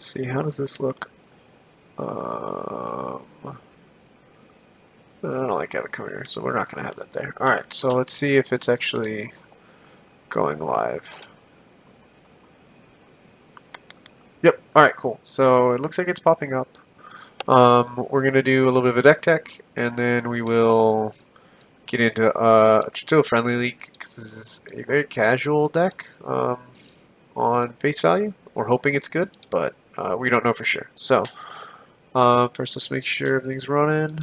Let's see, how does this look? I don't like having it come here, so we're not going to have that there. Alright, so let's see if it's actually going live. Yep, alright, cool. So it looks like it's popping up. We're going to do a little bit of a deck tech, and then we will get into a friendly league, because this is a very casual deck on face value. We're hoping it's good, but we don't know for sure. So, first let's make sure everything's running.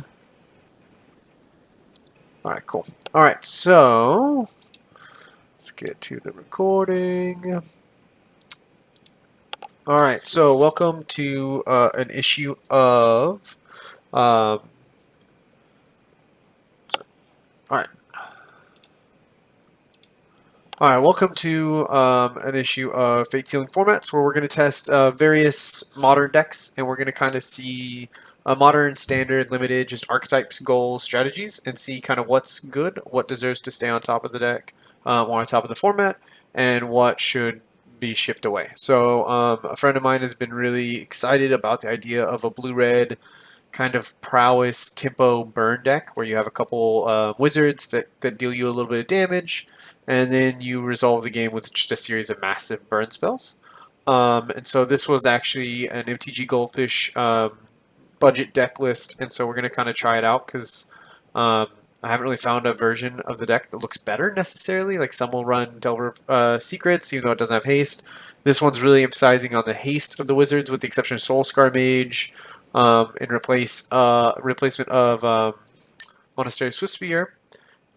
Alright, cool. Alright, so let's get to the recording. Alright, so welcome to an issue of alright. Alright, welcome to an issue of Fatesealing formats, where we're going to test various modern decks, and we're going to kind of see modern, standard, limited, just archetypes, goals, strategies, and see kind of what's good, what deserves to stay on top of the deck, or on top of the format, and what should be shipped away. So a friend of mine has been really excited about the idea of a blue-red kind of prowess tempo burn deck, where you have a couple wizards that deal you a little bit of damage, and then you resolve the game with just a series of massive burn spells. And so this was actually an MTG Goldfish budget deck list, and so we're going to kind of try it out, because I haven't really found a version of the deck that looks better necessarily. Like, some will run Delver Secrets, even though it doesn't have haste. This one's really emphasizing on the haste of the wizards, with the exception of Soulscar Mage, in replacement of Monastery Swiftspear,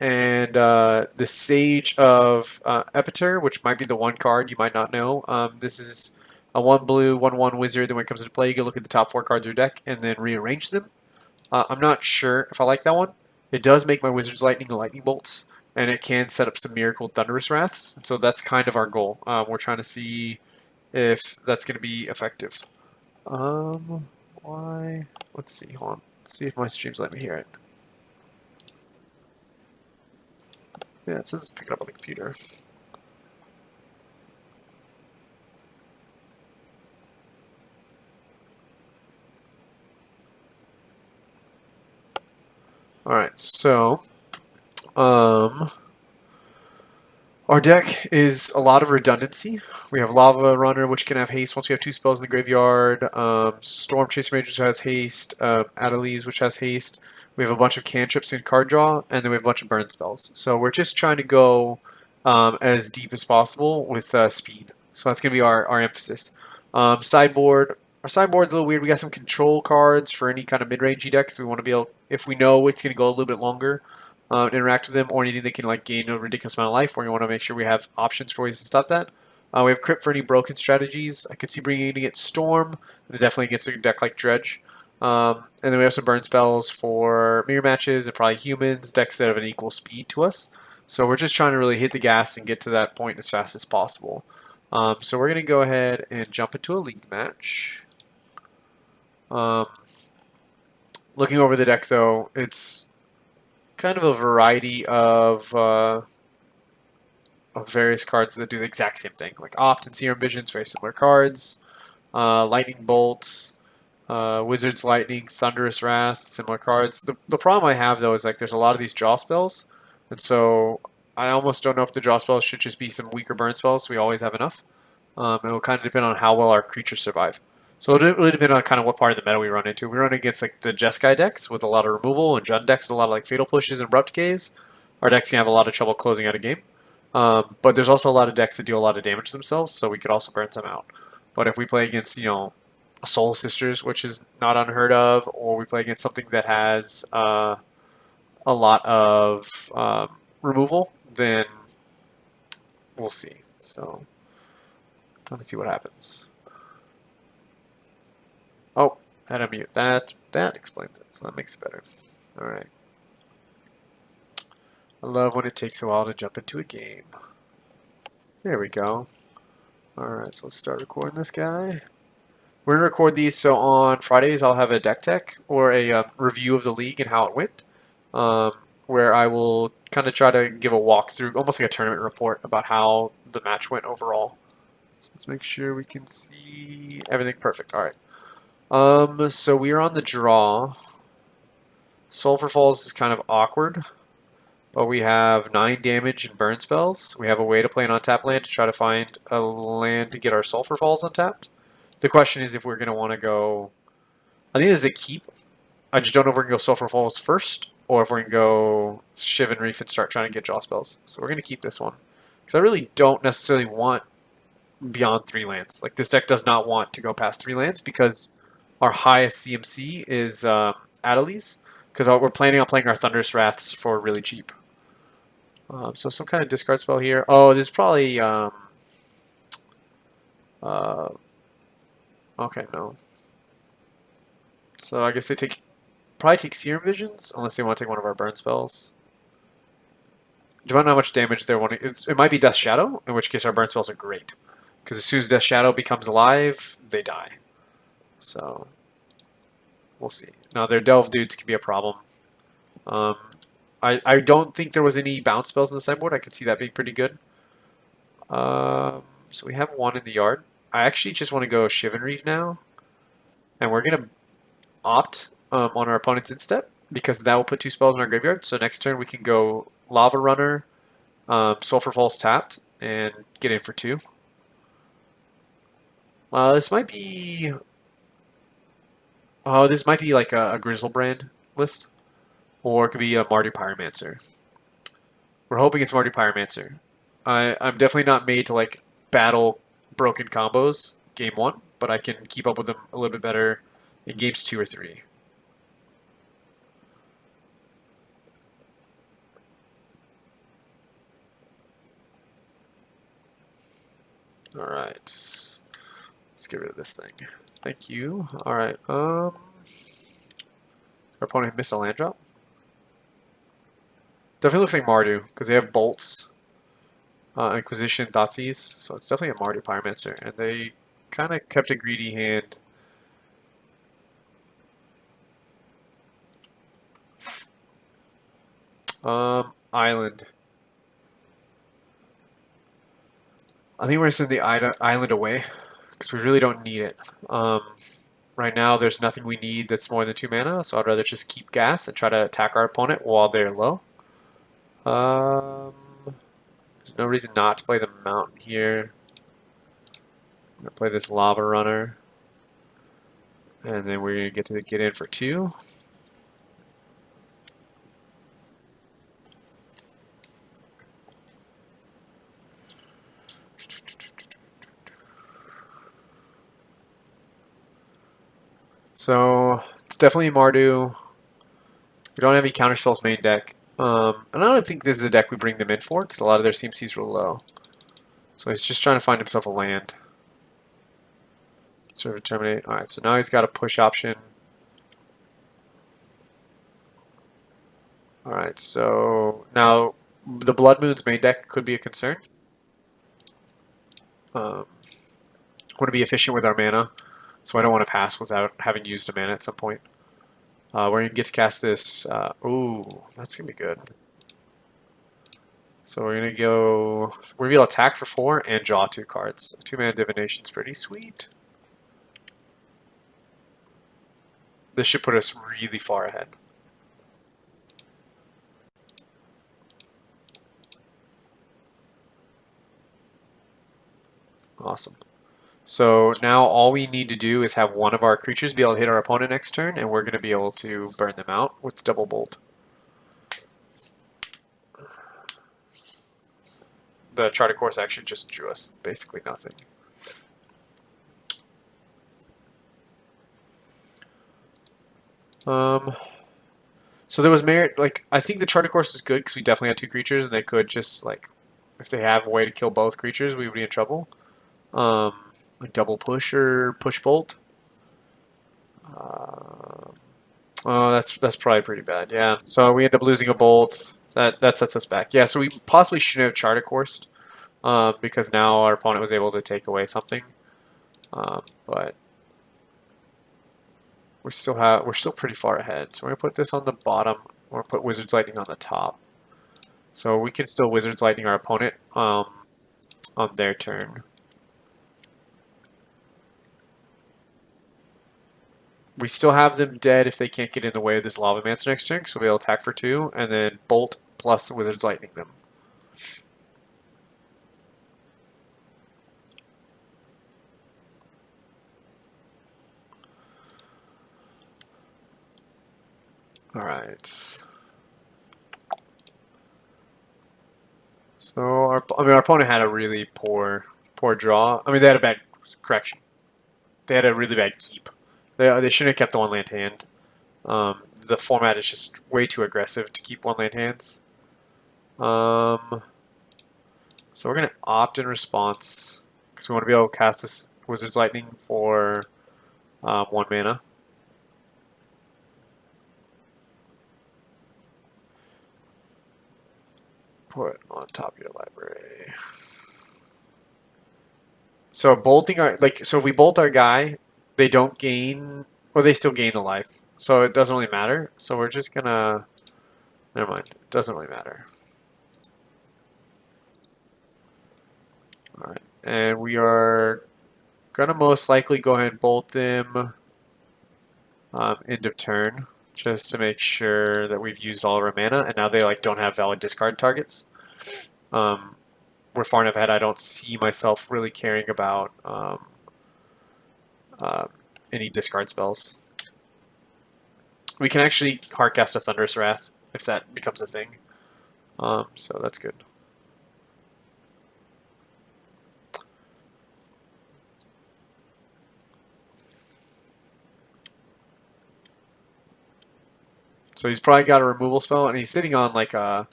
and the Sage of Epiter, which might be the one card you might not know. This is a 1 blue, 1/1 wizard. Then when it comes into play, you can look at the top 4 cards of your deck and then rearrange them. I'm not sure if I like that one. It does make my Wizard's Lightning bolts, and it can set up some Miracle Thunderous Wraths. And so that's kind of our goal. We're trying to see if that's going to be effective. Why? Let's see. Hold on. Let's see if my streams let me hear it. Yeah, it says pick it up on the computer. Alright, so our deck is a lot of redundancy. We have Lava Runner, which can have haste once we have 2 spells in the graveyard. Storm Chaser Mage, which has haste. Adeliz, which has haste. We have a bunch of cantrips and card draw, and then we have a bunch of burn spells. So we're just trying to go as deep as possible with speed. So that's going to be our emphasis. Sideboard. Our sideboard's a little weird. We got some control cards for any kind of mid-rangey decks. We want to be able, if we know it's going to go a little bit longer, interact with them, or anything that can like gain a ridiculous amount of life, where you want to make sure we have options for ways to stop that. We have Crypt for any broken strategies. I could see bringing it against Storm, and definitely against a deck like Dredge. And then we have some burn spells for mirror matches and probably humans, decks that have an equal speed to us. So we're just trying to really hit the gas and get to that point as fast as possible. So we're going to go ahead and jump into a league match. Looking over the deck, though, it's kind of a variety of various cards that do the exact same thing. Like Opt and Serum Visions, very similar cards. Lightning Bolt, Wizard's Lightning, Thunderous Wrath, similar cards. The problem I have, though, is like there's a lot of these draw spells, and so I almost don't know if the draw spells should just be some weaker burn spells, so we always have enough. It will kind of depend on how well our creatures survive. So it'll really depend on kind of what part of the meta we run into. If we run against like the Jeskai decks with a lot of removal, and Jund decks with a lot of like Fatal Pushes and Abrupt Decays, our decks can have a lot of trouble closing out a game. But there's also a lot of decks that deal a lot of damage themselves, so we could also burn some out. But if we play against, a Soul Sisters, which is not unheard of, or we play against something that has a lot of removal, then we'll see. So, let me see what happens. Oh, I had to mute. That explains it, so that makes it better. Alright. I love when it takes a while to jump into a game. There we go. Alright, so let's start recording this guy. We're going to record these, so on Fridays I'll have a deck tech, or a review of the league and how it went, where I will kind of try to give a walkthrough, almost like a tournament report, about how the match went overall. So let's make sure we can see everything perfect. All right. So we are on the draw. Sulfur Falls is kind of awkward, but we have 9 damage and burn spells. We have a way to play an untapped land to try to find a land to get our Sulfur Falls untapped. The question is if we're going to want to go... I think this is a keep. I just don't know if we're going to go Sulfur Falls first, or if we're going to go Shivan Reef and start trying to get draw spells. So we're going to keep this one. Because I really don't necessarily want beyond 3 lands. Like, this deck does not want to go past 3 lands because our highest CMC is Adelies. Because we're planning on playing our Thunderous Wraths for really cheap. So some kind of discard spell here. Oh, there's probably... okay, no. So I guess they probably take Serum Visions, unless they want to take one of our burn spells. Depending on how much damage they're wanting. It might be Death Shadow, in which case our burn spells are great. Because as soon as Death Shadow becomes alive, they die. So, we'll see. Now, their Delve dudes can be a problem. I don't think there was any bounce spells in the sideboard. I could see that being pretty good. So we have one in the yard. I actually just want to go Shivan Reef now. And we're going to opt on our opponent's instep, because that will put 2 spells in our graveyard. So next turn we can go Lava Runner, Sulfur Falls tapped, and get in for 2. This might be... Oh, this might be like a Grizzlebrand list. Or it could be a Mardu Pyromancer. We're hoping it's Mardu Pyromancer. I'm definitely not made to like battle broken combos game 1, but I can keep up with them a little bit better in games 2 or 3. Alright. Let's get rid of this thing. Thank you. Alright, our opponent missed a land drop. Definitely looks like Mardu, because they have bolts, Inquisition, Thoughtseize, so it's definitely a Mardu Pyromancer, and they kind of kept a greedy hand. Island. I think we're going to send the island away, because we really don't need it. Right now, there's nothing we need that's more than 2 mana, so I'd rather just keep gas and try to attack our opponent while they're low. There's no reason not to play the mountain here. I'm going to play this Lava Runner. And then we're going to get in for 2. So, it's definitely Mardu. We don't have any counterspells main deck. And I don't think this is a deck we bring them in for, because a lot of their CMC is real low. So he's just trying to find himself a land. Sort of terminate. Alright, so now he's got a push option. Alright, so now the Blood Moon's main deck could be a concern. Want to be efficient with our mana, so I don't want to pass without having used a mana at some point. We're going to get to cast this. Ooh, that's going to be good. So we're going to go... We're going to be able to attack for 4 and draw 2 cards. 2-mana Divination's pretty sweet. This should put us really far ahead. Awesome. So now all we need to do is have one of our creatures be able to hit our opponent next turn, and we're going to be able to burn them out with Double Bolt. The Charter Course actually just drew us basically nothing. So there was merit, like, I think the Charter Course is good because we definitely had 2 creatures, and they could just, like, if they have a way to kill both creatures, we would be in trouble. Like double push or push bolt. Oh, that's probably pretty bad. Yeah. So we end up losing a bolt. That sets us back. Yeah. So we possibly shouldn't have Charter Coursed, because now our opponent was able to take away something. But we're still pretty far ahead. So we're gonna put this on the bottom. We're gonna put Wizard's Lightning on the top. So we can still Wizard's Lightning our opponent on their turn. We still have them dead if they can't get in the way of this Lava Mancer next turn, so we'll attack for 2, and then Bolt plus Wizard's Lightning them. Alright. So, our opponent had a really poor draw. I mean, they had a bad correction. They had a really bad keep. They shouldn't have kept the 1-land hand. The format is just way too aggressive to keep 1-land hands. So we're going to opt in response because we want to be able to cast this Wizard's Lightning for 1 mana. Put on top of your library. So bolting our so if we bolt our guy, they don't gain, or they still gain the life. So it doesn't really matter. So we're just gonna, never mind. It doesn't really matter. All right, and we are gonna most likely go ahead and bolt them end of turn, just to make sure that we've used all of our mana, and now they like don't have valid discard targets. We're far enough ahead. I don't see myself really caring about any discard spells. We can actually hardcast a Thunderous Wrath if that becomes a thing. So that's good. So he's probably got a removal spell, and he's sitting on like a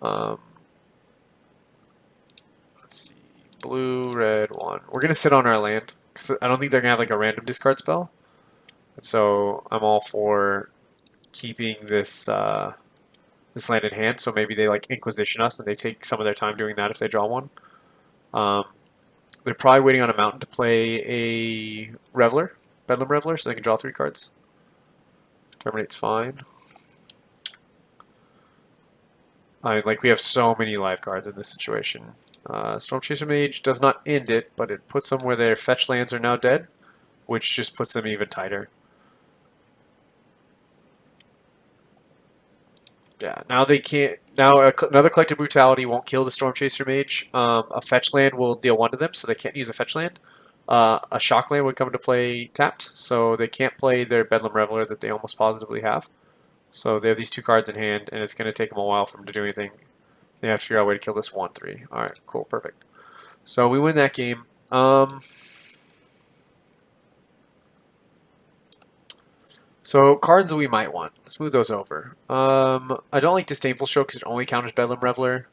let's see, blue, red, 1. We're gonna sit on our land because I don't think they're gonna have like a random discard spell. So I'm all for keeping this this land in hand. So maybe they like Inquisition us and they take some of their time doing that if they draw one. They're probably waiting on a mountain to play a Reveler, Bedlam Reveler, so they can draw 3 cards. Terminate's fine. I mean, like, we have so many live cards in this situation. Stormchaser Mage does not end it, but it puts them where their fetch lands are now dead, which just puts them even tighter. Yeah, now they can't. Now another Collective Brutality won't kill the Stormchaser Mage. A fetch land will deal 1 to them, so they can't use a fetch land. A shock land would come into play tapped, so they can't play their Bedlam Reveler that they almost positively have. So they have these 2 cards in hand, and it's going to take them a while for them to do anything. They have to figure out a way to kill this 1/3. Alright, cool, perfect. So we win that game. So cards that we might want. Let's move those over. I don't like Disdainful Stroke because it only counters Bedlam Reveler.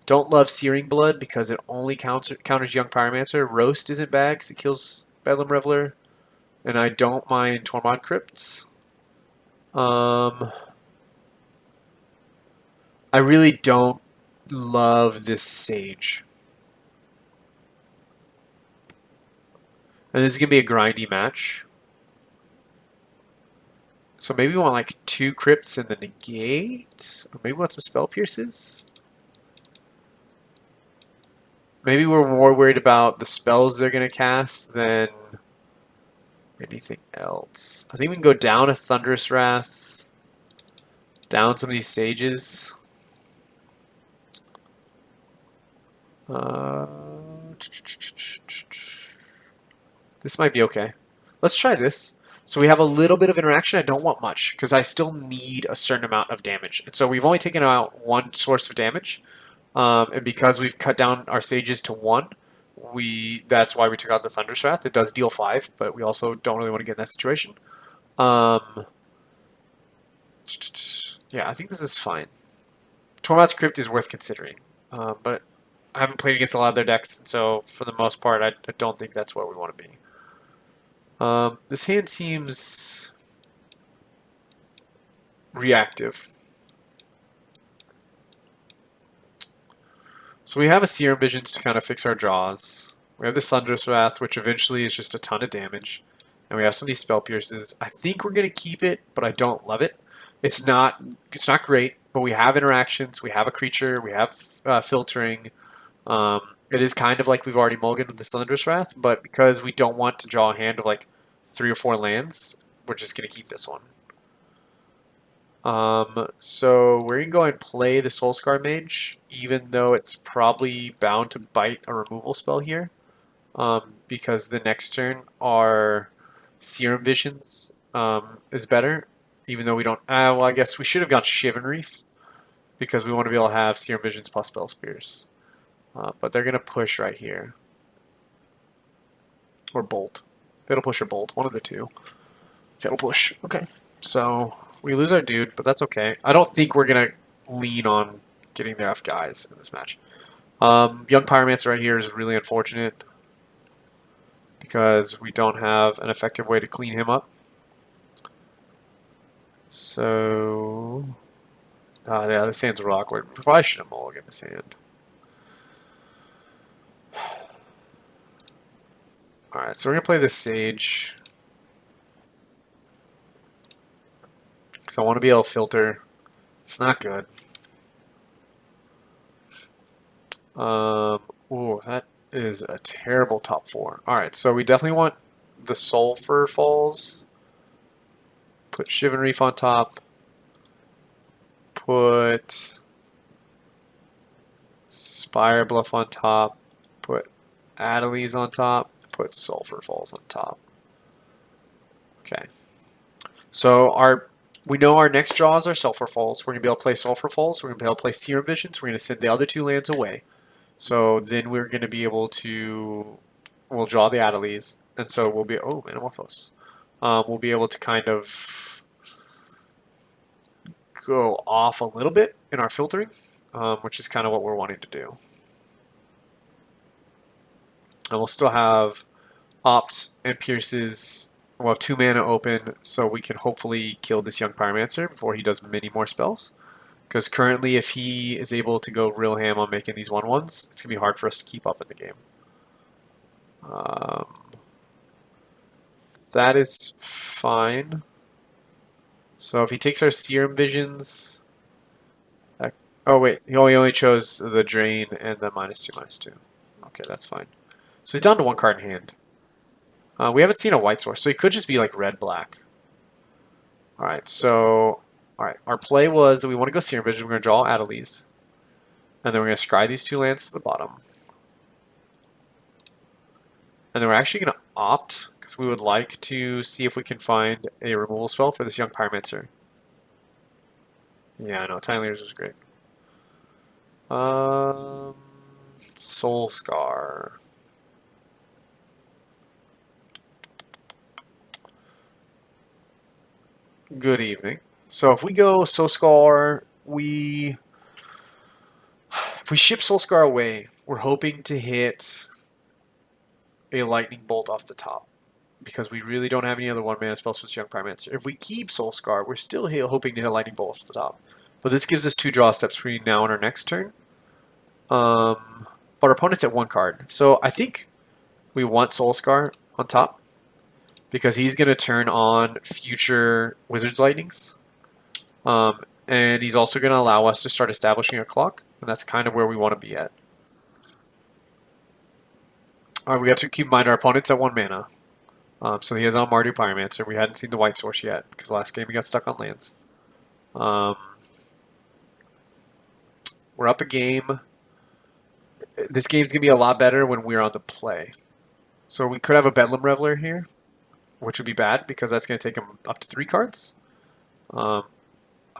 Don't love Searing Blood because it only counters Young Pyromancer. Roast isn't bad because it kills Bedlam Reveler. And I don't mind Tormod Crypts. I really don't love this Sage. And this is going to be a grindy match. So maybe we want like 2 Crypts and the negate? Or maybe we want some Spell Pierces? Maybe we're more worried about the spells they're going to cast than anything else. I think we can go down a Thunderous Wrath, down some of these Sages. This might be okay. Let's try this. So we have a little bit of interaction. I don't want much because I still need a certain amount of damage. And so we've only taken out 1 source of damage. And because we've cut down our Sages to 1, that's why we took out the Thunderous Wrath. It does deal 5, but we also don't really want to get in that situation. Yeah, I think this is fine. Tormod's Crypt is worth considering, but I haven't played against a lot of their decks, so for the most part, I don't think that's where we want to be. This hand seems reactive. So we have a Serum Visions to kind of fix our draws. We have the Thunderous Wrath, which eventually is just a ton of damage. And we have some of these Spell Pierces. I think we're going to keep it, but I don't love it. It's not great, but we have interactions. We have a creature. We have filtering. It is kind of like we've already mulliganed with the Thunderous Wrath, but because we don't want to draw a hand of like 3 or 4 lands, we're just going to keep this one. So we're going to go and play the Soulscar Mage, even though it's probably bound to bite a removal spell here. Because the next turn our Serum Visions is better, even though we don't... well, I guess we should have gone Shivan Reef, because we want to be able to have Serum Visions plus Spell Spears. But they're going to push right here. Or Bolt. Fatal Push or Bolt, one of the two. Fatal Push, okay. So we lose our dude, but that's okay. I don't think we're going to lean on getting their F guys in this match. Young Pyromancer right here is really unfortunate, because we don't have an effective way to clean him up. So, yeah, this hand's real awkward. We probably should have mulliganed this hand. Alright, so we're going to play this Sage. Because I want to be able to filter. It's not good. Ooh, that is a terrible top 4. Alright, so we definitely want the Sulfur Falls. Put Shivan Reef on top. Put Spire Bluff on top. Put Adelies on top. Put Sulfur Falls on top. Okay. So we know our next draws are Sulfur Falls. We're going to be able to play Sulfur Falls. We're going to be able to play Serum Visions. We're going to send the other 2 lands away. So then we're going to be able to... We'll draw the Adelies. And so we'll be... Oh, Metamorphose. We'll be able to kind of go off a little bit in our filtering, which is kind of what we're wanting to do. And we'll still have Opts and Pierces. We'll have 2 mana open, so we can hopefully kill this Young Pyromancer before he does many more spells. Because currently, if he is able to go real ham on making these 1/1s, it's going to be hard for us to keep up in the game. That is fine. So if he takes our Serum Visions... oh wait, he only chose the Drain and the -2/-2. Okay, that's fine. So he's down to 1 card in hand. We haven't seen a white source, so he could just be like red-black. Alright, so... Alright, our play was that we want to go Serum Vision. We're going to draw Adelies. And then we're going to scry these 2 lands to the bottom. And then we're actually going to opt, because we would like to see if we can find a removal spell for this Young Pyromancer. Yeah, I know, Tiny Leaders was great. Soul Scar. Good evening. So if we go Soul Scar, if we ship Soul Scar away, we're hoping to hit a Lightning Bolt off the top, because we really don't have any other 1-mana spells for this Young Pyromancer. If we keep Soul Scar, we're still hoping to hit a Lightning Bolt off the top. But this gives us 2 draw steps between now and our next turn. But our opponent's at 1 card. So I think we want Soul Scar on top, because he's going to turn on future Wizard's Lightnings. And he's also going to allow us to start establishing a clock, and that's kind of where we want to be at. Alright, we have to keep in mind our opponent's at 1 mana. So he has on Mardu Pyromancer. We hadn't seen the white source yet, because last game he got stuck on lands. We're up a game. This game's going to be a lot better when we're on the play. So we could have a Bedlam Reveler here, which would be bad, because that's going to take him up to 3 cards.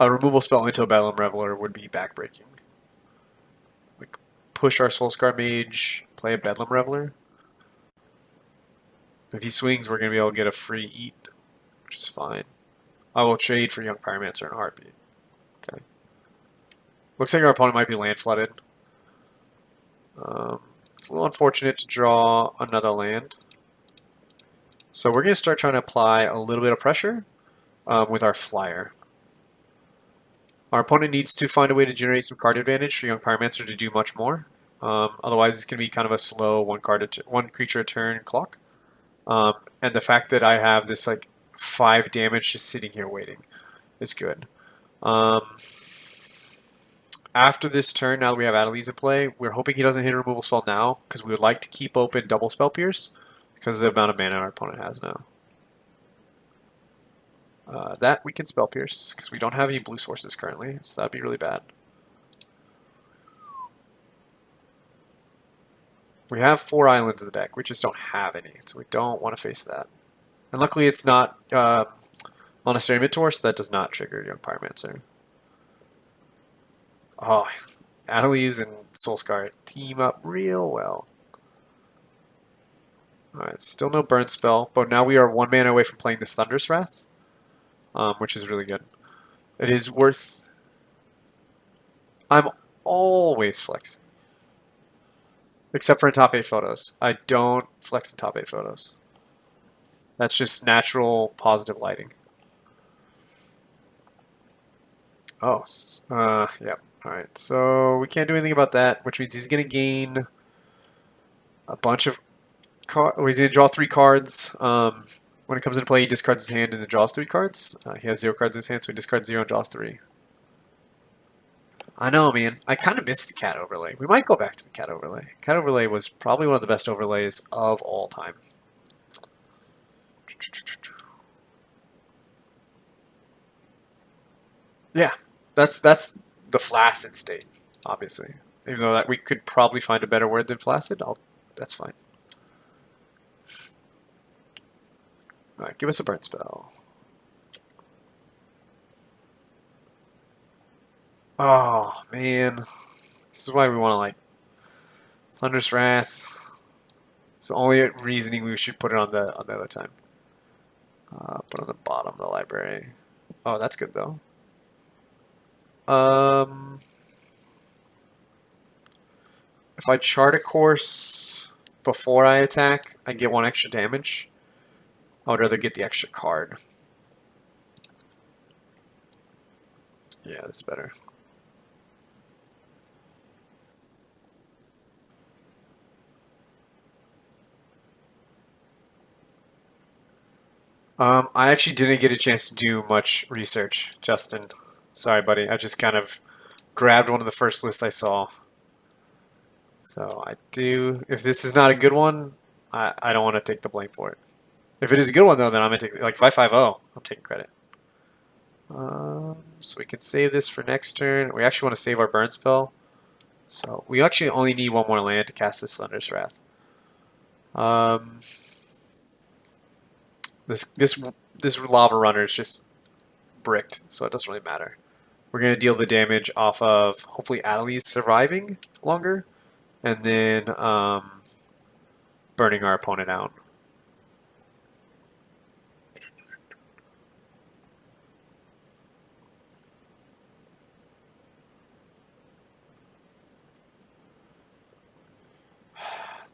A removal spell into a Bedlam Reveler would be backbreaking. We push our Soulscar Mage, play a Bedlam Reveler. If he swings, we're going to be able to get a free eat, which is fine. I will trade for Young Pyromancer in a heartbeat. Okay. Looks like our opponent might be land flooded. It's a little unfortunate to draw another land. So we're going to start trying to apply a little bit of pressure with our flyer. Our opponent needs to find a way to generate some card advantage for Young Pyromancer to do much more. Otherwise, it's going to be kind of a slow one creature a turn clock. And the fact that I have this like 5 damage just sitting here waiting is good. After this turn, now that we have Adelies in play, we're hoping he doesn't hit a removal spell now, because we would like to keep open double Spell Pierce because of the amount of mana our opponent has now. That we can Spell Pierce, because we don't have any blue sources currently, so that'd be really bad. We have 4 islands in the deck, we just don't have any, so we don't want to face that. And luckily it's not Monastery Mentor, so that does not trigger Young Pyromancer. Oh, Annalise and Soulscar team up real well. Alright, still no burn spell, but now we are 1 mana away from playing this Thunderous Wrath, which is really good. It is worth... I'm always flexing. Except for in top 8 photos. I don't flex in top 8 photos. That's just natural positive lighting. Oh, yeah. Alright, so we can't do anything about that, which means he's going to gain a bunch of cards. He's going to draw 3 cards. When it comes into play, he discards his hand and then draws 3 cards. He has 0 cards in his hand, so he discards 0 and draws 3. I know, man. I kind of missed the cat overlay. We might go back to the cat overlay. Cat overlay was probably one of the best overlays of all time. Yeah, that's the flaccid state, obviously. Even though that we could probably find a better word than flaccid, that's fine. All right, give us a burn spell. Oh man, this is why we want to like Thunderous Wrath. It's the only reasoning we should put it on the other time. Put it on the bottom of the library. Oh, that's good though. If I chart a course before I attack, I get 1 extra damage. I would rather get the extra card. Yeah, that's better. I actually didn't get a chance to do much research, Justin. Sorry, buddy. I just kind of grabbed one of the first lists I saw. So I do. If this is not a good one, I don't want to take the blame for it. If it is a good one, though, then I'm going to take... Like, if I 5-0, I'm taking credit. So we can save this for next turn. We actually want to save our burn spell. So we actually only need 1 more land to cast this Thunderous Wrath. This lava runner is just bricked, so it doesn't really matter. We're going to deal the damage off of hopefully Annalise surviving longer, and then burning our opponent out.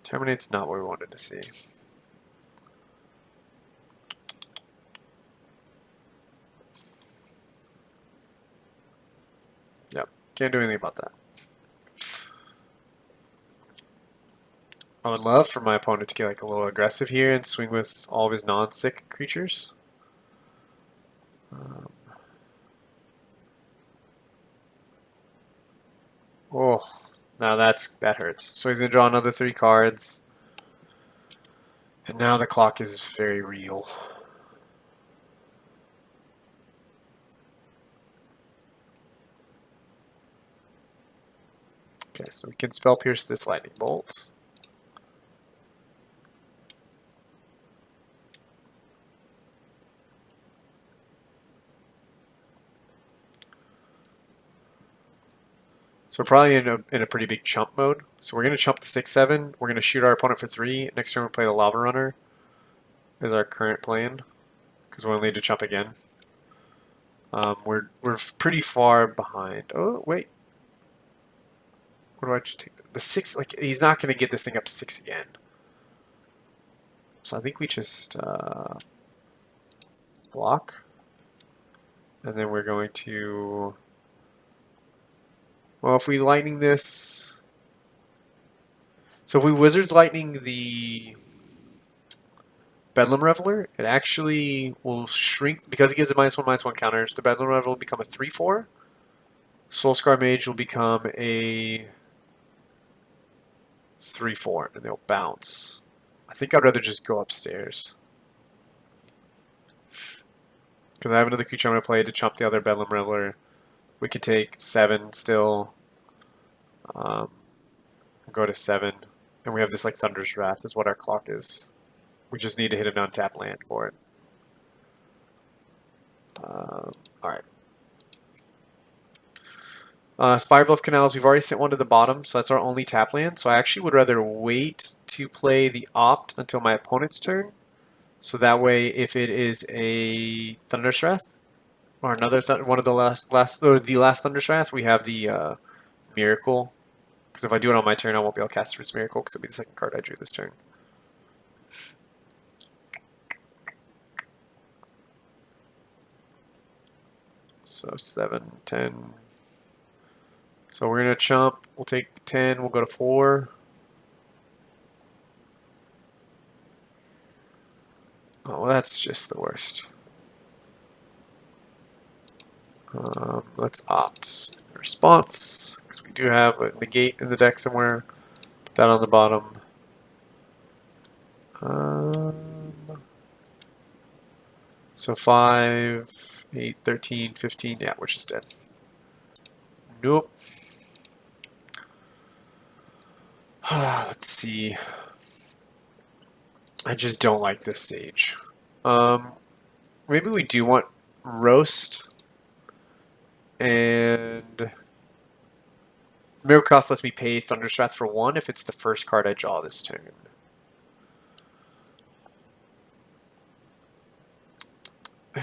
Terminate's not what we wanted to see. Yep, can't do anything about that. I would love for my opponent to get like a little aggressive here and swing with all of his non-sick creatures. Oh, now that hurts. So he's gonna draw another 3 cards, and now the clock is very real. Okay, so we can Spell Pierce this Lightning Bolt. So we're probably in a pretty big chump mode. So we're going to chump the 6/7. We're going to shoot our opponent for 3. Next turn we'll play the Lava Runner. Is our current plan, because we'll need to chump again. We're pretty far behind. Oh wait, what do I just take? The 6. Like he's not going to get this thing up to 6 again. So I think we just block, and then we're going to. Well, if we lightning this, so if we Wizards Lightning the Bedlam Reveler, it actually will shrink, because it gives a -1/-1 counters, the Bedlam Reveler will become a 3/4. Soulscar Mage will become a 3/4, and they'll bounce. I think I'd rather just go upstairs, Because I have another creature I'm going to play to chump the other Bedlam Reveler. We could take 7 still. Um, go to 7. And we have this like Thunder's Wrath is what our clock is. We just need to hit an untapped land for it. Alright. Spirebluff Canals, we've already sent one to the bottom, so that's our only tap land. So I actually would rather wait to play the Opt until my opponent's turn. So that way, if it is a Thunder's Wrath, or another one of the last Thunder's Wrath, we have the Miracle. Because if I do it on my turn, I won't be able to cast its Miracle, because it'll be the second card I drew this turn. So 7, 10. So we're going to chump. We'll take 10. We'll go to 4. Oh, well, that's just the worst. Let's opt response, because we do have a negate in the deck somewhere. Put that on the bottom. So 5, 8, 13, 15. Yeah, we're just dead. Nope. Let's see. I just don't like this stage. Maybe we do want roast. And Miracle Cost lets me pay Thunder's Wrath for 1 if it's the first card I draw this turn.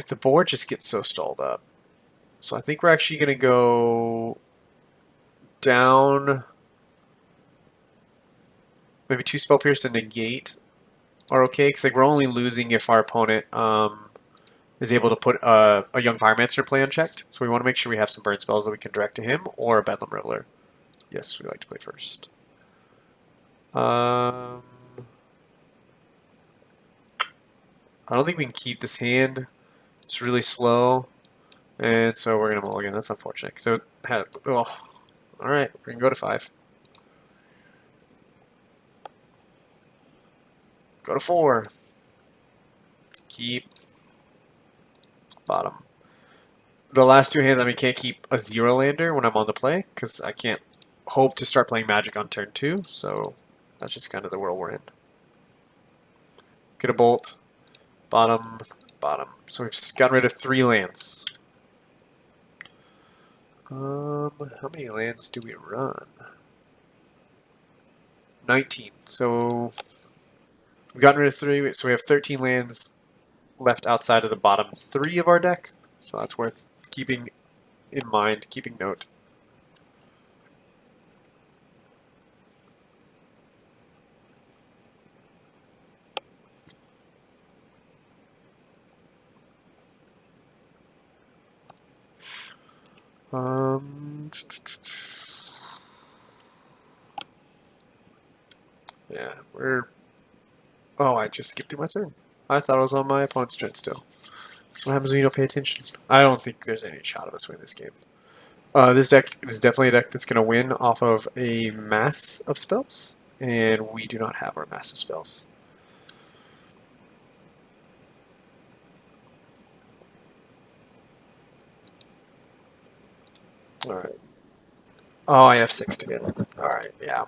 The board just gets so stalled up. So I think we're actually going to go down. Maybe 2 Spell Pierce and negate are okay, because like we're only losing if our opponent is able to put a Young Pyromancer play unchecked. So we want to make sure we have some burn spells that we can direct to him, or a Bedlam Reveler. Yes, we like to play first. I don't think we can keep this hand. It's really slow. And so we're going to mulligan. That's unfortunate. So, oh, alright, we can go to 5. Go to 4. Keep. Bottom. The last 2 hands, I mean, can't keep a 0-lander when I'm on the play, because I can't hope to start playing Magic on turn 2, so that's just kind of the world we're in. Get a bolt. Bottom. Bottom. So we've gotten rid of 3 lands. How many lands do we run? 19. So we've gotten rid of 3, so we have 13 lands left outside of the bottom 3 of our deck. So that's worth keeping in mind, keeping note. Yeah, we're... Oh, I just skipped through my turn. I thought I was on my opponent's turn still. That's what happens when you don't pay attention. I don't think there's any shot of us winning this game. This deck is definitely a deck that's going to win off of a mass of spells, and we do not have our mass of spells. Alright. Oh, I have 6 again. Alright, yeah.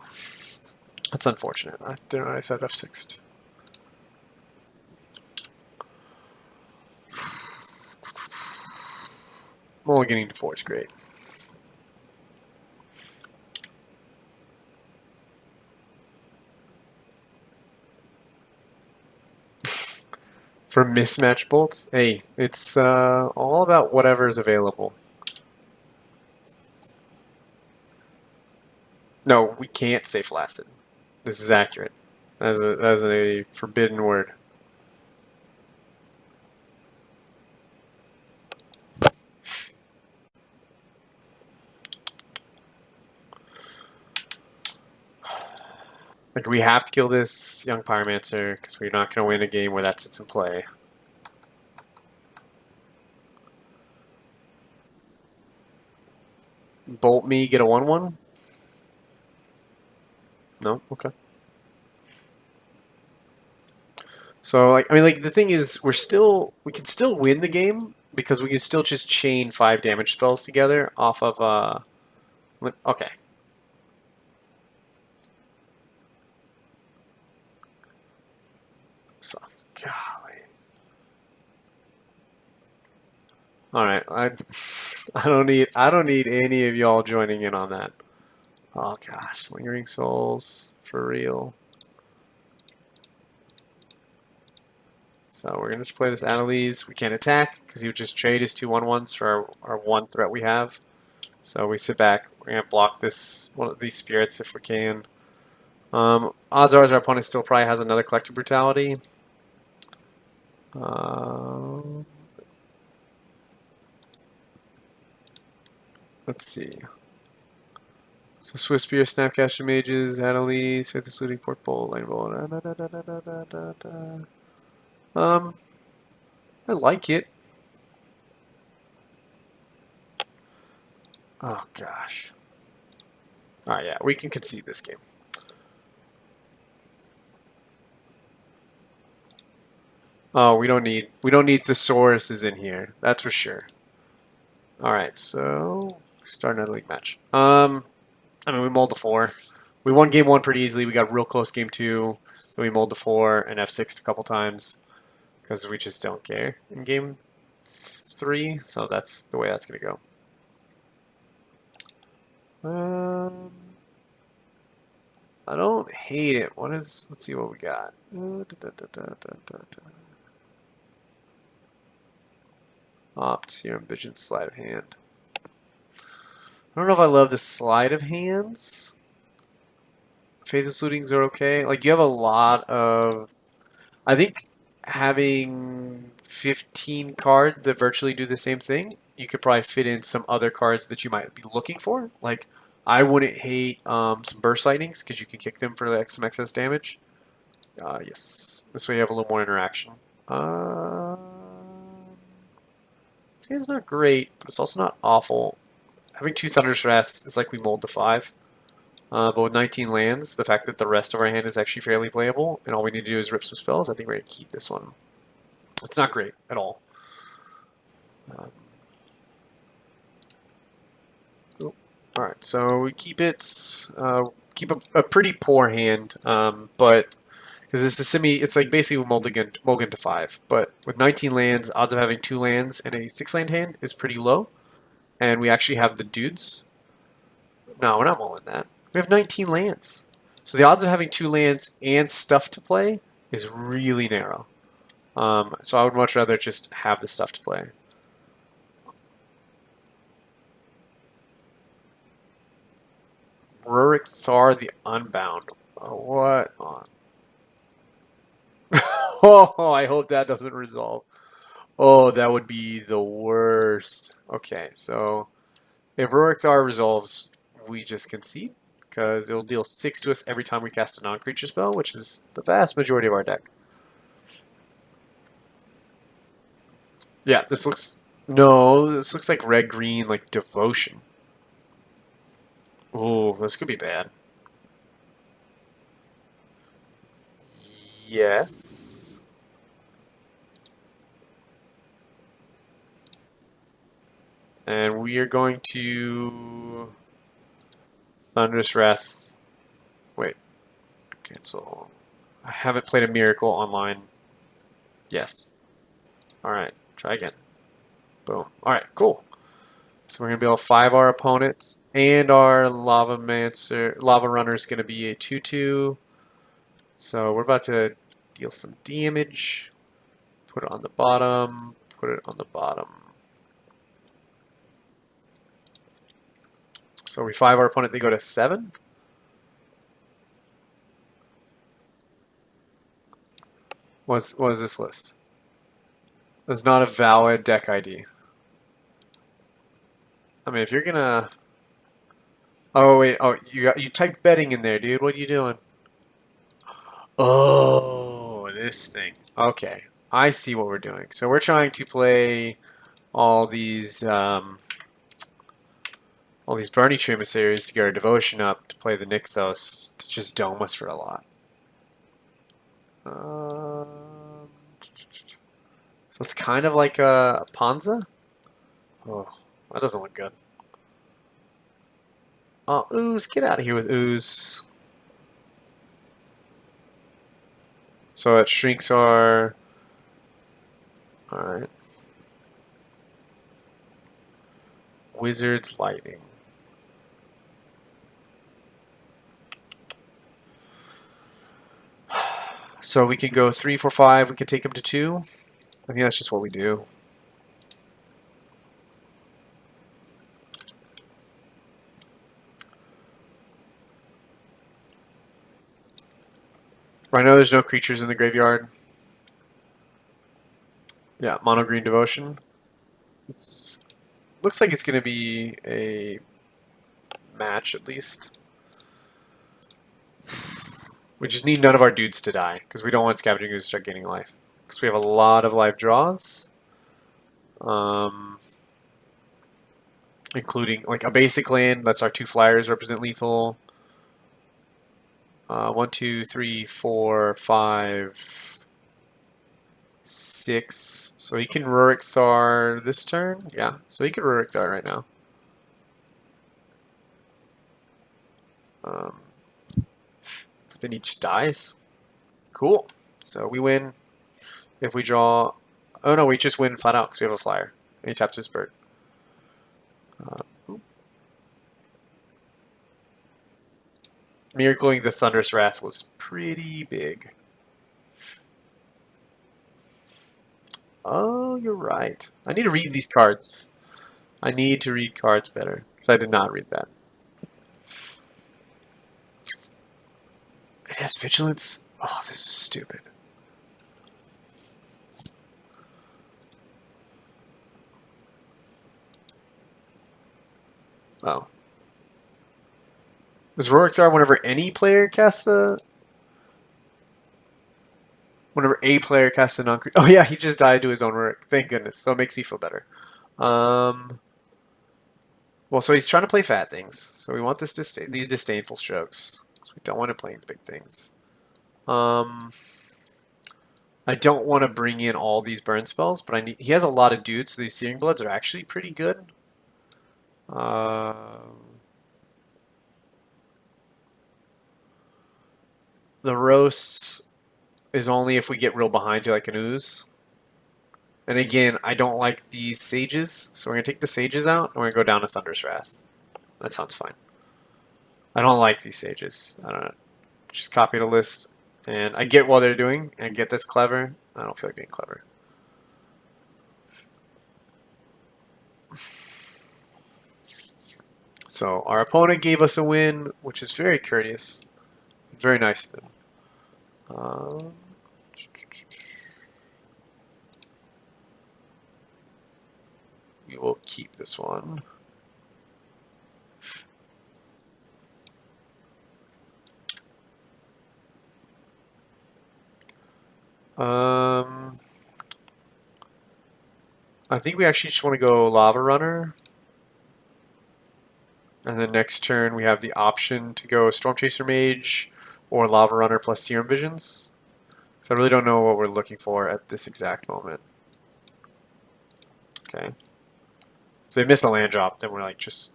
That's unfortunate. I didn't know I said F6. Mulliganing to 4 is great. For mismatch bolts, hey, it's all about whatever is available. No, we can't say flaccid. This is accurate. That is a forbidden word. Like, we have to kill this Young Pyromancer, because we're not going to win a game where that sits in play. Bolt me, get a 1/1? No? Okay. So, like, I mean, like, the thing is, we can still win the game, because we can still just chain 5 damage spells together off of okay. So golly. All right, I don't need any of y'all joining in on that. Oh gosh, Lingering Souls for real. So we're gonna just play this Annalise. We can't attack because he would just trade his 2/1/1s for our one threat we have. So we sit back. We're gonna block this one of these spirits if we can. Odds are our opponent still probably has another Collective Brutality. Let's see. So Swiss Spear, Snapcaster Mages, Annalise, Fatesealing, Fork Bowl, Lightning Bolt. I like it. Oh gosh. Oh yeah, we can concede this game. Oh, we don't need thesauruses in here. That's for sure. All right, so start another league match. I mean, we mulled the 4. We won game 1 pretty easily. We got real close game 2. Then we mulled the 4 and F6 a couple times because we just don't care in game 3. So that's the way that's gonna go. I don't hate it. What is? Let's see what we got. Opt, Serum, Vision, Sleight of Hand. I don't know if I love the Sleight of Hands. Fatesealings are okay. Like, you have a lot of... I think having 15 cards that virtually do the same thing, you could probably fit in some other cards that you might be looking for. Like, I wouldn't hate some Burst Lightnings, because you can kick them for like, some excess damage. Yes. This way you have a little more interaction. This game's not great, but it's also not awful. Having 2 Thunderous Wraths is like we mulled the 5. But with 19 lands, the fact that the rest of our hand is actually fairly playable, and all we need to do is rip some spells, I think we're going to keep this one. It's not great at all. Alright, so we keep it, keep a pretty poor hand, but because it's like basically mulligan to 5. But with 19 lands, odds of having 2 lands and a 6-land hand is pretty low, and we actually have the dudes. No, we're not mulling that. We have 19 lands. So the odds of having 2 lands and stuff to play is really narrow. So I would much rather just have the stuff to play. Rurik Thar the Unbound. Oh, what on? Oh, I hope that doesn't resolve. Oh, that would be the worst. Okay, so if Rurik Thar resolves, we just concede, because it'll deal 6 to us every time we cast a non-creature spell, which is the vast majority of our deck. Yeah, this looks... No, this looks like red-green, like Devotion. Ooh, this could be bad. Yes. And we are going to... Thunderous Wrath. Wait. Cancel. I haven't played a Miracle online. Yes. Alright, try again. Boom. Alright, cool. So we're going to be able to 5 our opponents, and our Lava Runner is going to be a 2/2. So we're about to deal some damage. Put it on the bottom. Put it on the bottom. So we 5 our opponent, they go to 7. What is this list? It's not a valid deck ID. I mean, if you're gonna... Oh, wait. Oh, you typed betting in there, dude. What are you doing? Oh, this thing. Okay. I see what we're doing. So we're trying to play all these Bernie Emissaries to get our devotion up to play the Nykthos to just dome us for a lot. So it's kind of like a Panza. Oh, that doesn't look good. Oh, Ooze, get out of here with Ooze. So it shrinks our... Alright. Wizard's Lightning. So we can go 3, 4, 5. We can take him to 2. I think that's just what we do. I know there's no creatures in the graveyard. Yeah, mono green devotion. It's looks like it's going to be a match at least. We just need none of our dudes to die because we don't want Scavenging Ooze to start gaining life because we have a lot of life draws, including like a basic land. That's our 2 flyers represent lethal. 1, 2, 3, 4, 5, 6. So he can Rurik Thar this turn. Yeah, so he can Rurik Thar right now. Then he just dies. Cool. So we win if we draw. Oh no, we just win flat out because we have a flyer. And he taps his bird. Miracling the Thunderous Wrath was pretty big. Oh, you're right. I need to read these cards. I need to read cards better because I did not read that. It has Vigilance. Oh, this is stupid. Oh. Does Rurik Thar whenever any player casts a... Whenever a player casts a non-creature... Oh yeah, he just died to his own Rurik. Thank goodness. So it makes me feel better. Well, so he's trying to play fat things. So we want this these disdainful strokes. So we don't want to play big things. I don't want to bring in all these burn spells, but I need. He has a lot of dudes, so these Searing Bloods are actually pretty good. The roasts is only if we get real behind to like an ooze. And again, I don't like these sages, so we're gonna take the sages out and we're gonna go down to Thunder's Wrath. That sounds fine. I don't like these sages. I don't know. Just copy the list. And I get what they're doing. I get that's clever. I don't feel like being clever. So our opponent gave us a win, which is very courteous. Very nice of them. We will keep this one. I think we actually just want to go Lava Runner. And then next turn we have the option to go Storm Chaser Mage or Lava Runner plus Serum Visions. So I really don't know what we're looking for at this exact moment. Okay. So they miss a land drop, then we're like just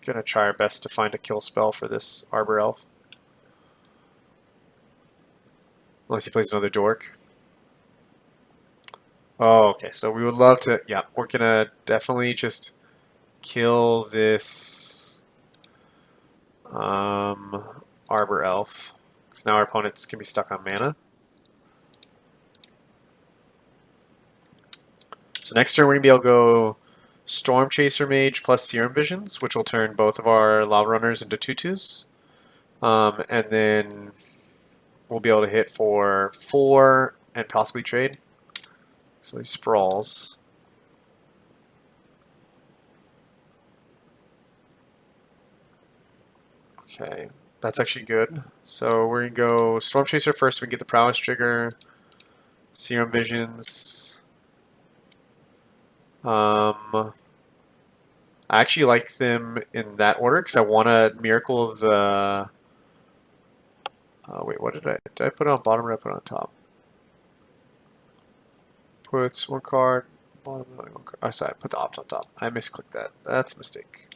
gonna try our best to find a kill spell for this Arbor Elf. Unless he plays another Dork. Oh, okay. So we would love to, yeah, we're gonna definitely just kill this Arbor Elf. Because now our opponents can be stuck on mana. So next turn we're going to be able to go Storm Chaser Mage plus Serum Visions, which will turn both of our Lava Runners into 2/2s. And then we'll be able to hit for 4 and possibly trade. So he sprawls. Okay, that's actually good. So we're going to go Storm Chaser first so we can get the Prowess trigger. Serum Visions. I actually like them in that order because I want to Miracle the... wait, what did I put it on bottom or did I put it on top? puts one card, bottom one card. Oh, sorry, put the opt on top. I misclicked that. That's a mistake.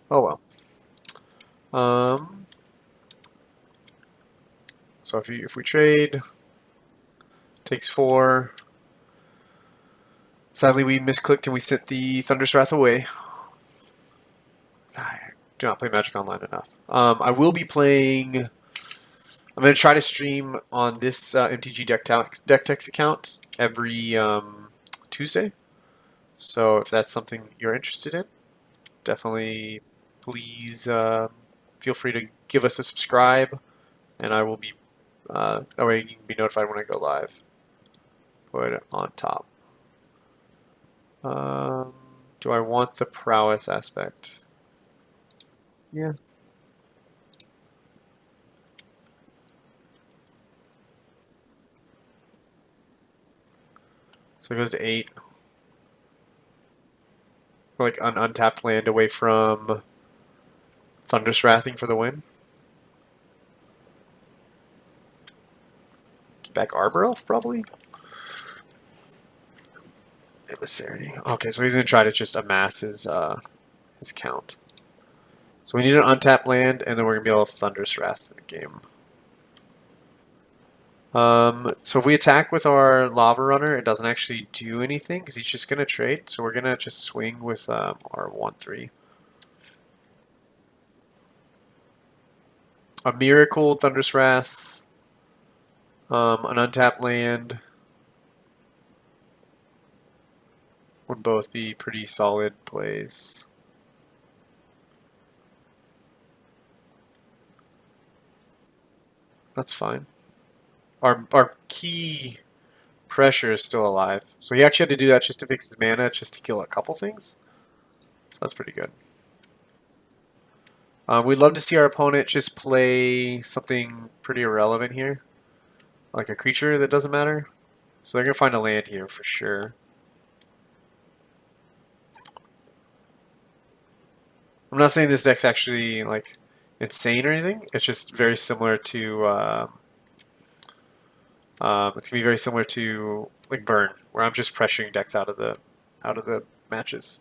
Oh well. So if we trade, takes 4. Sadly, we misclicked and we sent the Thunder's Wrath away. I do not play Magic Online enough. I will be playing. I'm going to try to stream on this MTG Deck account every Tuesday. So if that's something you're interested in, definitely please feel free to give us a subscribe, and I will be that way you can be notified when I go live. Put it on top. Do I want the prowess aspect? Yeah. So it goes to 8. Like an untapped land away from Thunder's Wrathing for the win. Get back Arbor Elf, probably? Emissary. Okay, so he's going to try to just amass his count. So we need an untapped land, and then we're going to be able to Thunder's Wrath in the game. So if we attack with our Lava Runner, it doesn't actually do anything, because he's just going to trade. So we're going to just swing with our 1-3. A Miracle, Thunder's Wrath, an untapped land would both be pretty solid plays. That's fine. Our key pressure is still alive. So he actually had to do that just to fix his mana, just to kill a couple things. So that's pretty good. We'd love to see our opponent just play something pretty irrelevant here. Like a creature that doesn't matter. So they're going to find a land here for sure. I'm not saying this deck's actually like insane or anything. It's just very similar to it's gonna be very similar to like Burn, where I'm just pressuring decks out of the matches.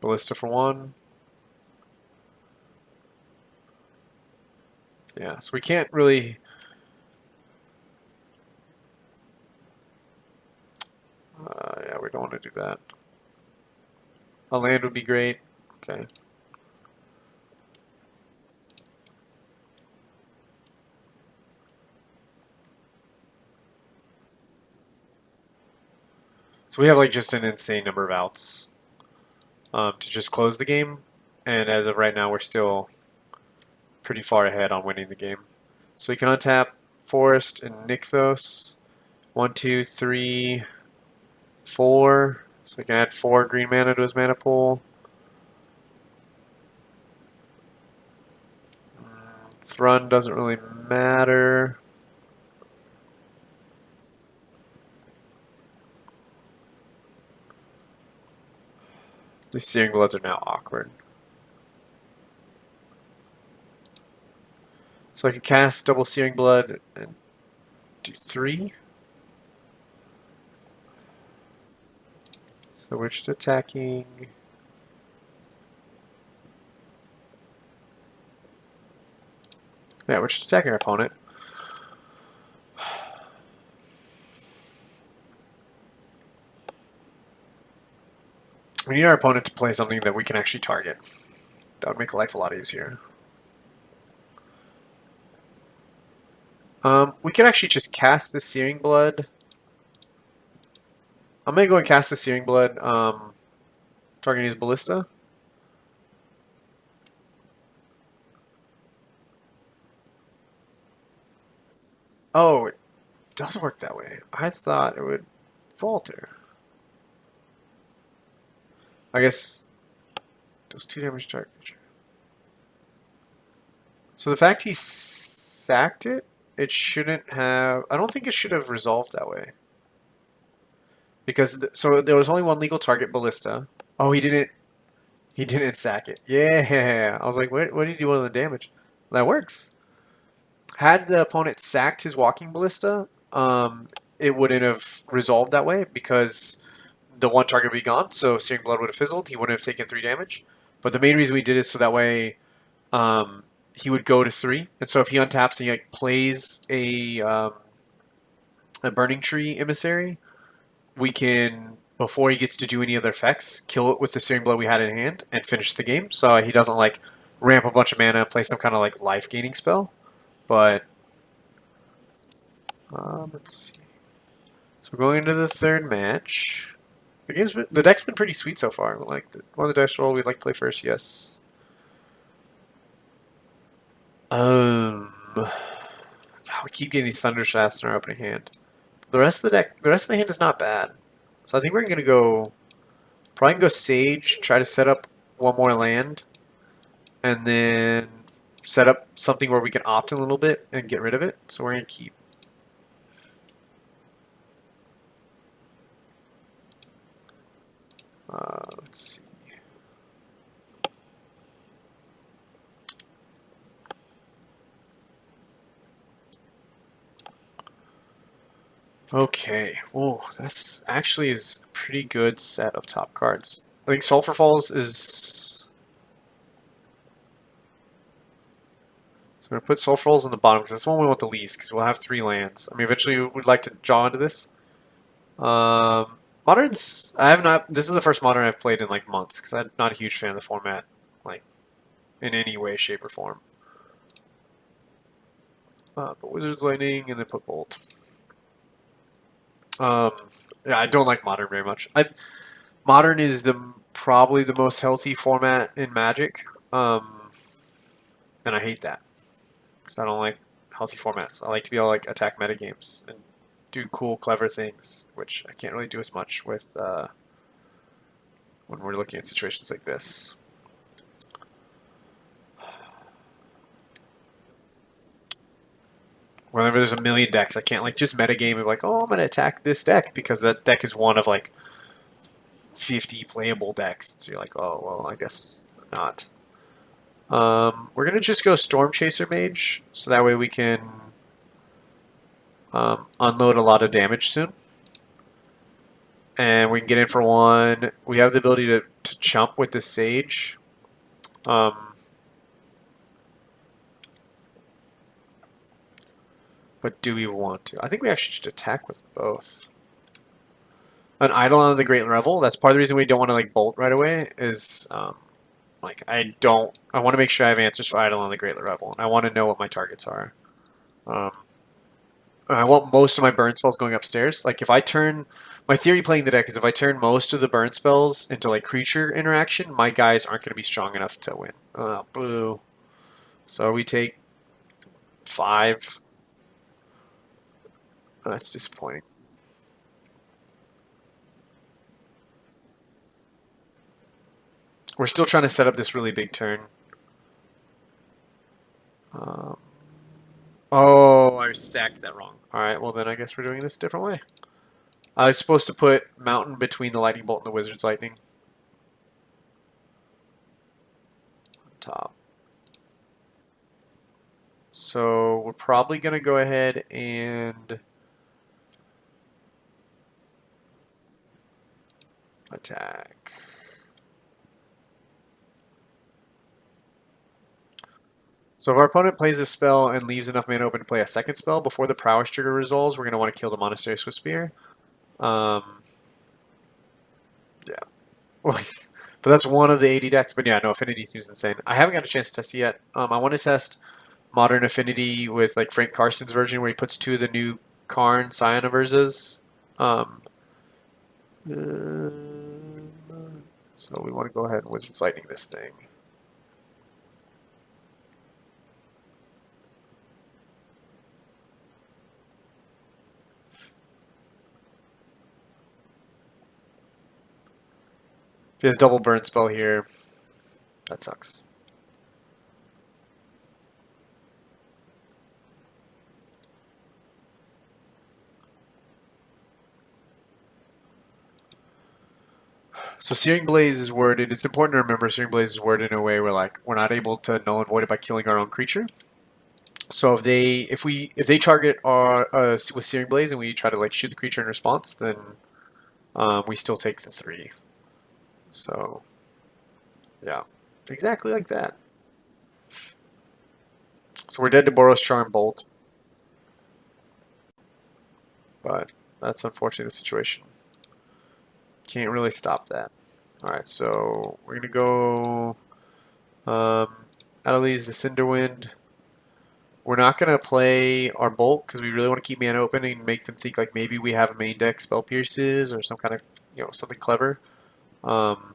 Ballista for 1. Yeah, so we can't really. Yeah, we don't want to do that. A land would be great. Okay. So we have like just an insane number of outs to just close the game, and as of right now, we're still pretty far ahead on winning the game. So we can untap Forest and Nykthos. 1, 2, 3, 4. So we can add 4 green mana to his mana pool. Thrun doesn't really matter. These Searing Bloods are now awkward. So I can cast double Searing Blood and do 3. So we're just attacking. Yeah, we're just attacking our opponent. We need our opponent to play something that we can actually target. That would make life a lot easier. We could actually just cast the Searing Blood. I'm going to go and cast the Searing Blood, targeting his Ballista. Oh, it does work that way. I thought it would falter. I guess does 2 damage to target creature. So the fact he sacked it, it shouldn't have. I don't think it should have resolved that way. Because so there was only one legal target, Ballista. Oh, he didn't. He didn't sack it. Yeah, I was like, what did he do on the damage? that works. Had the opponent sacked his walking ballista, it wouldn't have resolved that way because the one target would be gone. So Searing Blood would have fizzled. He wouldn't have taken 3 damage. But the main reason we did is so that way he would go to 3. And so if he untaps and he like plays a Burning Tree Emissary, we can, before he gets to do any other effects, kill it with the Searing Blow we had in hand and finish the game. So he doesn't like ramp a bunch of mana and play some kind of like life gaining spell. But let's see. So we're going into the third match. The deck's been pretty sweet so far. Like one of the dice roll we'd like to play first. Yes. God, we keep getting these Thunder Shafts in our opening hand. The rest of the deck, the rest of the hand is not bad. So I think we're gonna go. Probably go Sage, try to set up one more land, and then set up something where we can opt a little bit and get rid of it. So we're going to keep. Let's see. Okay. Oh, that's actually is a pretty good set of top cards. I think Sulphur Falls is. So I'm going to put Sulphur Falls in the bottom because that's the one we want the least because we'll have 3 lands. I mean, eventually we'd like to draw into this. Moderns, I have not. This is the first Modern I've played in like months because I'm not a huge fan of the format, like in any way, shape, or form. But Wizard's Lightning and then put Bolt. Yeah, I don't like Modern very much. Modern is probably the most healthy format in Magic, and I hate that because I don't like healthy formats. I like to be able to like attack metagames and do cool, clever things, which I can't really do as much with when we're looking at situations like this. Whenever there's a million decks, I can't like just metagame of like, oh, I'm gonna attack this deck because that deck is one of like 50 playable decks. So you're like, oh well, I guess not. We're gonna just go Storm Chaser Mage, so that way we can unload a lot of damage soon. And we can get in for 1. We have the ability to chump with the Sage. But do we want to? I think we actually should attack with both. An Eidolon of the Great Revel, that's part of the reason we don't want to like bolt right away, is like I want to make sure I have answers for Eidolon of the Great Revel. And I want to know what my targets are. I want most of my burn spells going upstairs. Like if I turn, my theory playing the deck is if I turn most of the burn spells into like creature interaction, my guys aren't going to be strong enough to win. Boo. So we take 5. That's disappointing. We're still trying to set up this really big turn. Oh, I stacked that wrong. Alright, well then I guess we're doing this a different way. I was supposed to put Mountain between the Lightning Bolt and the Wizard's Lightning. On top. So we're probably going to go ahead and attack. So if our opponent plays a spell and leaves enough mana open to play a second spell before the Prowess trigger resolves, we're going to want to kill the Monastery Swiftspear. Yeah. But that's one of the 80 decks. But yeah, no, Affinity seems insane. I haven't got a chance to test it yet. I want to test Modern Affinity with like Frank Carson's version where he puts 2 of the new Karn Scion of Urzas. So we want to go ahead and Wizard's Lightning this thing. If he has double burn spell here, that sucks. So Searing Blaze is worded. It's important to remember Searing Blaze is worded in a way where like we're not able to null and void it by killing our own creature. So if they target our with Searing Blaze and we try to like shoot the creature in response, then we still take the 3. So yeah, exactly like that. So we're dead to Boros Charm Bolt, but that's unfortunately the situation. Can't really stop that. All right, so we're gonna go Adeliz the Cinderwind. We're not gonna play our Bolt because we really want to keep mana open and make them think like maybe we have a main deck Spell Pierces or some kind of something clever. Um,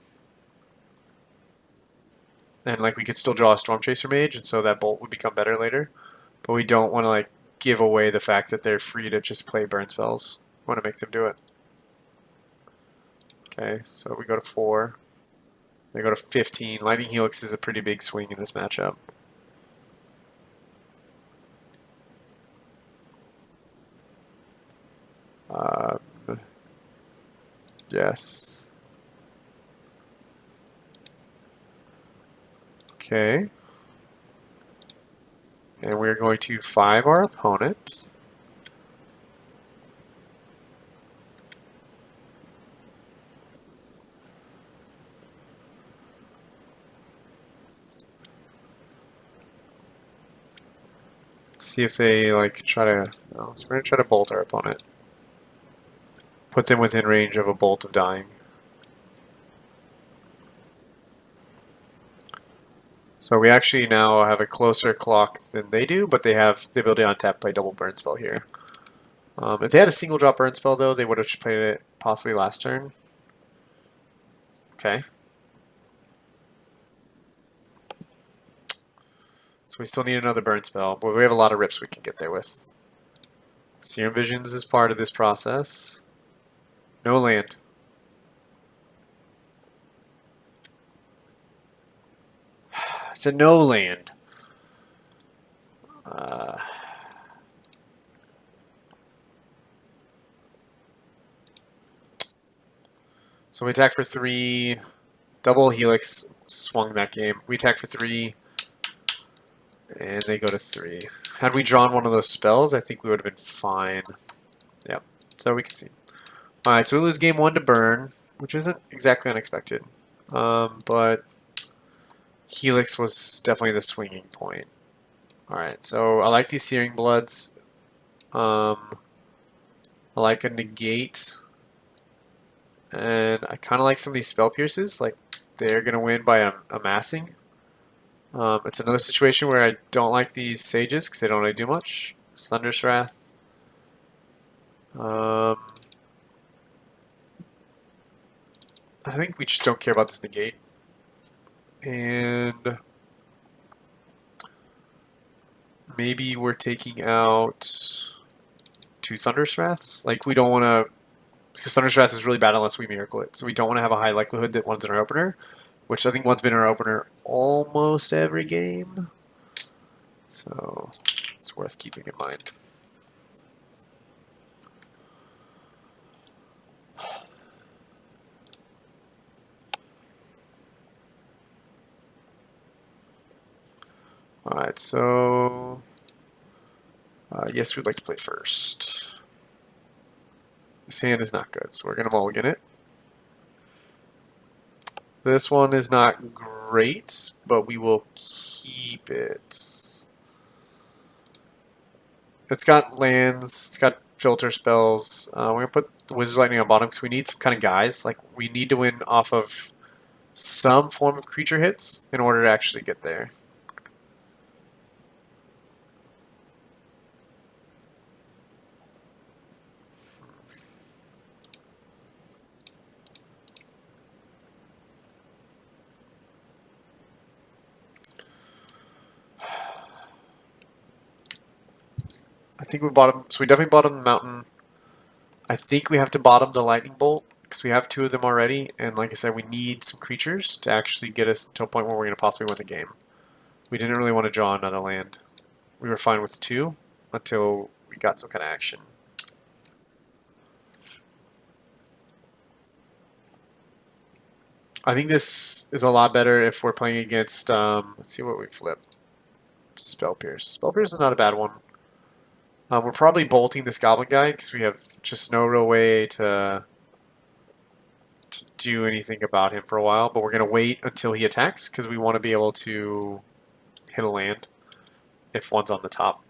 and like we could still draw a Storm Chaser Mage, and so that Bolt would become better later. But we don't want to like give away the fact that they're free to just play burn spells. We want to make them do it. Okay, so we go to 4. They go to 15. Lightning Helix is a pretty big swing in this matchup. Yes. Okay. And we're going to 5 our opponent. See if they like try to. No, so we're gonna try to bolt our opponent. Put them within range of a bolt of dying. So we actually now have a closer clock than they do, but they have the ability to untap play double burn spell here. If they had a single drop burn spell though, they would have just played it possibly last turn. Okay. So we still need another burn spell, but we have a lot of rips we can get there with. Serum Visions is part of this process. No land. It's a no land. So we attack for 3. Double Helix swung that game. We attack for 3. And they go to 3. Had we drawn one of those spells, I think we would have been fine. Yep. So we can see. Alright, so we lose game 1 to burn, which isn't exactly unexpected. But Helix was definitely the swinging point. Alright, so I like these Searing Bloods. I like a Negate. And I kind of like some of these Spell Pierces. Like, they're going to win by amassing. It's another situation where I don't like these Sages because they don't really do much. Thunder's Wrath. I think we just don't care about this Negate. And maybe we're taking out 2 Thunder's Wraths. Like, we don't want to... Because Thunder's Wrath is really bad unless we Miracle it. So we don't want to have a high likelihood that one's in our opener. Which I think one's been in our opener almost every game. So it's worth keeping in mind. Alright, so yes, we'd like to play first. This hand is not good, so we're going to mulligan it. This one is not great, but we will keep it. It's got lands, it's got filter spells. We're going to put the Wizard's Lightning on bottom because we need some kind of guys. Like, we need to win off of some form of creature hits in order to actually get there. I think we bottom, so we definitely bottom the mountain. I think we have to bottom the lightning bolt because we have 2 of them already, and like I said, we need some creatures to actually get us to a point where we're going to possibly win the game. We didn't really want to draw another land. We were fine with 2 until we got some kind of action. I think this is a lot better if we're playing against, let's see what we flip. Spell Pierce. Spell Pierce is not a bad one. We're probably bolting this Goblin guy because we have just no real way to do anything about him for a while, but we're going to wait until he attacks because we want to be able to hit a land if one's on the top.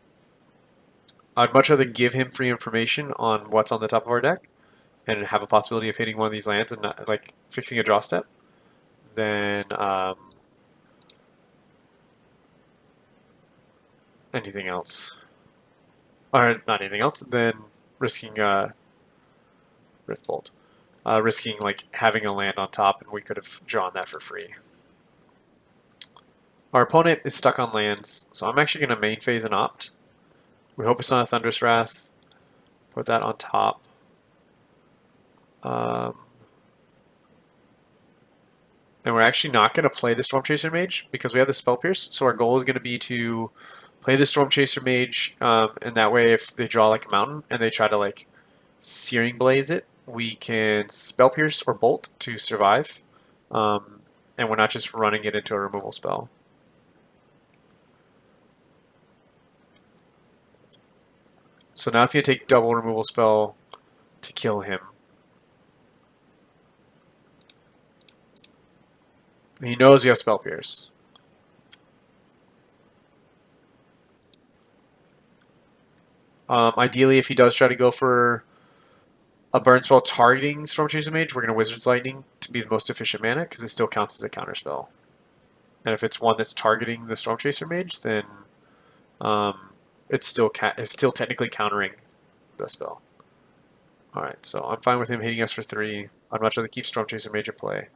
I'd much rather give him free information on what's on the top of our deck and have a possibility of hitting one of these lands and not, like, fixing a draw step than anything else. Or not anything else, than risking Rift Bolt. Risking like having a land on top, and we could have drawn that for free. Our opponent is stuck on lands, so I'm actually going to main phase and opt. We hope it's not a Thunderous Wrath. Put that on top. And we're actually not going to play the Storm Chaser Mage because we have the Spell Pierce, so our goal is going to be to play the Storm Chaser Mage, and that way if they draw like a mountain and they try to like Searing Blaze it, we can Spell Pierce or Bolt to survive, and we're not just running it into a removal spell. So now it's going to take double removal spell to kill him. He knows we have Spell Pierce. Ideally, if he does try to go for a burn spell targeting Storm Chaser Mage, we're going to Wizard's Lightning to be the most efficient mana because it still counts as a counter spell. And if it's one that's targeting the Storm Chaser Mage, then it's still technically countering the spell. Alright, so I'm fine with him hitting us for 3. I'd much rather keep Storm Chaser Mage in play.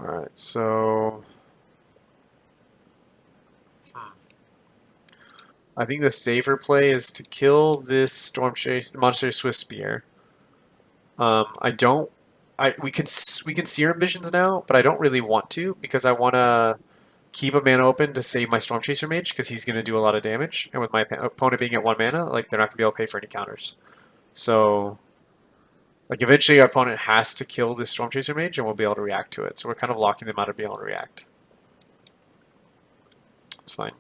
Alright, so I think the safer play is to kill this Storm Chaser Monster Swift Spear. We can Serum Visions now, but I don't really want to because I want to keep a mana open to save my Storm Chaser Mage because he's going to do a lot of damage, and with my opponent being at 1 mana, like they're not going to be able to pay for any counters. So, like eventually our opponent has to kill this Storm Chaser Mage, and we'll be able to react to it. So we're kind of locking them out of being able to react. It's fine.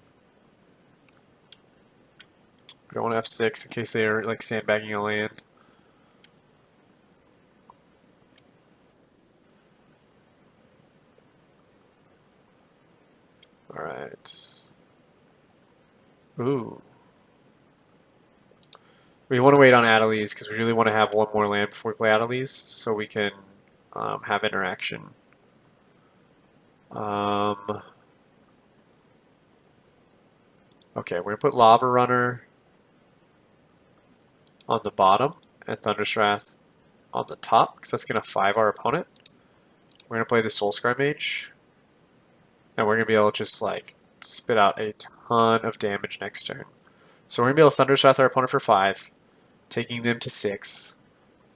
We don't want to F6 in case they're like sandbagging a land. Alright. Ooh. We want to wait on Adelies because we really want to have one more land before we play Adelies so we can have interaction. Okay, we're going to put Lava Runner on the bottom and Thunderous Wrath on the top because that's going to 5 our opponent. We're going to play the Soulscry Mage. And we're going to be able to just like spit out a ton of damage next turn. So we're going to be able to Thunderous Wrath our opponent for 5, taking them to 6,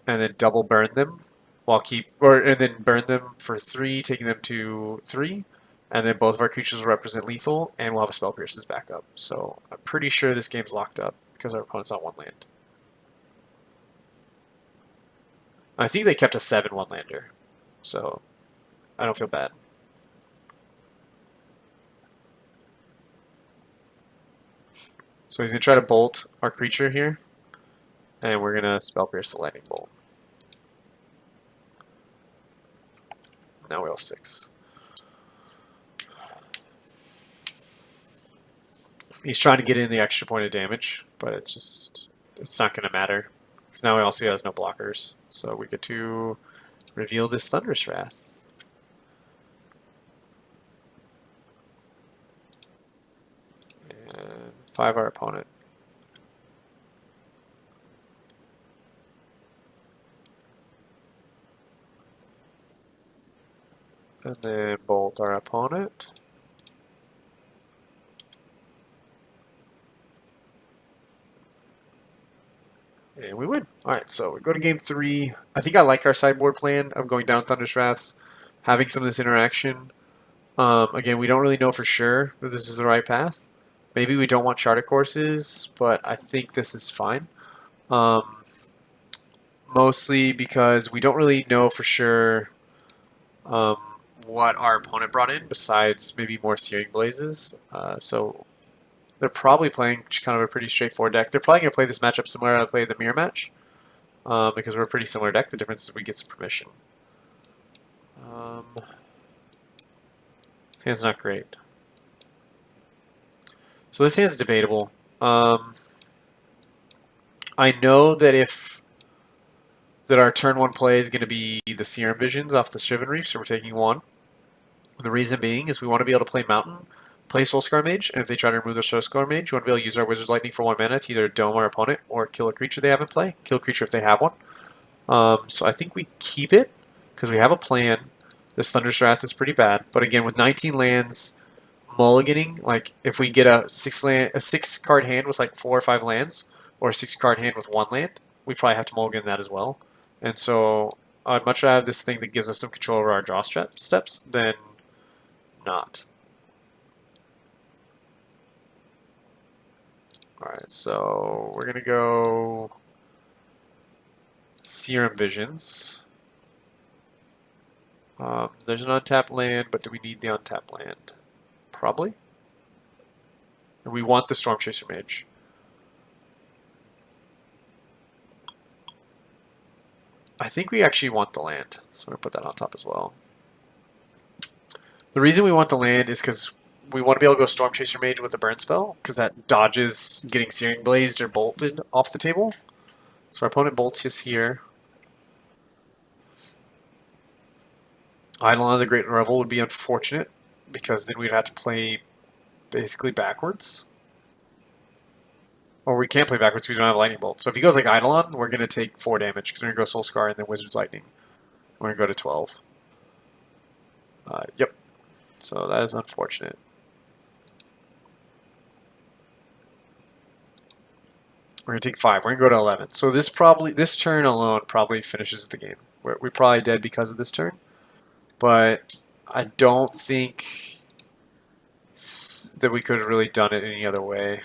and then double burn them and then burn them for 3, taking them to 3, and then both of our creatures will represent lethal, and we'll have a Spell Pierce's backup. So I'm pretty sure this game's locked up because our opponent's on 1 land. I think they kept a 7 1-lander, so I don't feel bad. So he's going to try to bolt our creature here, and we're going to Spell Pierce the Lightning Bolt. Now we have 6. He's trying to get in the extra point of damage, but it's not going to matter. Because now he also has no blockers. So we get to reveal this Thunderous Wrath. And 5 our opponent. And then bolt our opponent. And we win. Alright, so we go to game 3. I think I like our sideboard plan of going down Thunderous Wraths, having some of this interaction. Again, we don't really know for sure that this is the right path. Maybe we don't want charter courses, but I think this is fine. Mostly because we don't really know for sure um, what our opponent brought in besides maybe more Searing Blazes. So they're probably playing kind of a pretty straightforward deck. They're probably going to play this matchup similar to how I played the mirror match because we're a pretty similar deck. The difference is we get some permission. This hand's not great. So this hand's debatable. I know that our turn 1 play is going to be the Serum Visions off the Shivan Reef, so we're taking 1. The reason being is we want to be able to play Mountain, play Soulscar Mage, and if they try to remove their Soulscar Mage, we want to be able to use our Wizard's Lightning for 1 mana to either dome our opponent or kill a creature they have in play. Kill a creature if they have one. So I think we keep it, because we have a plan. This Thunderous Wrath is pretty bad, but again, with 19 lands, mulliganing, like if we get a 6 card hand with like 4 or 5 lands, or a 6 card hand with 1 land, we probably have to mulligan that as well. And so I'd much rather have this thing that gives us some control over our draw steps than not. Alright, so we're going to go Serum Visions. There's an untapped land, but do we need the untapped land? Probably. And we want the Storm Chaser Mage. I think we actually want the land, so we're going to put that on top as well. The reason we want the land is because we want to be able to go Storm Chaser Mage with a burn spell, because that dodges getting Searing Blazed or bolted off the table. So our opponent bolts us here. Eidolon of the Great Revel would be unfortunate, because then we'd have to play basically backwards. Or we can't play backwards because we don't have Lightning Bolt. So if he goes like Eidolon, we're going to take 4 damage, because we're going to go Soulscar and then Wizard's Lightning. We're going to go to 12. Yep. So that is unfortunate. We're going to take 5. We're going to go to 11. So this turn alone probably finishes the game. We're probably dead because of this turn. But I don't think that we could have really done it any other way.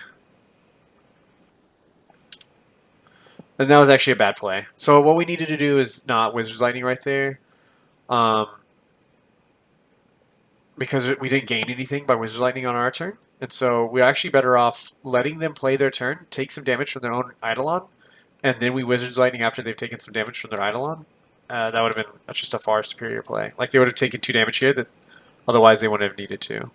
And that was actually a bad play. So what we needed to do is not Wizard's Lightning right there. Because we didn't gain anything by Wizard's Lightning on our turn. And so we're actually better off letting them play their turn, take some damage from their own Eidolon, and then we Wizard's Lightning after they've taken some damage from their Eidolon. That would have been just a far superior play. Like, they would have taken 2 damage here that otherwise they wouldn't have needed to.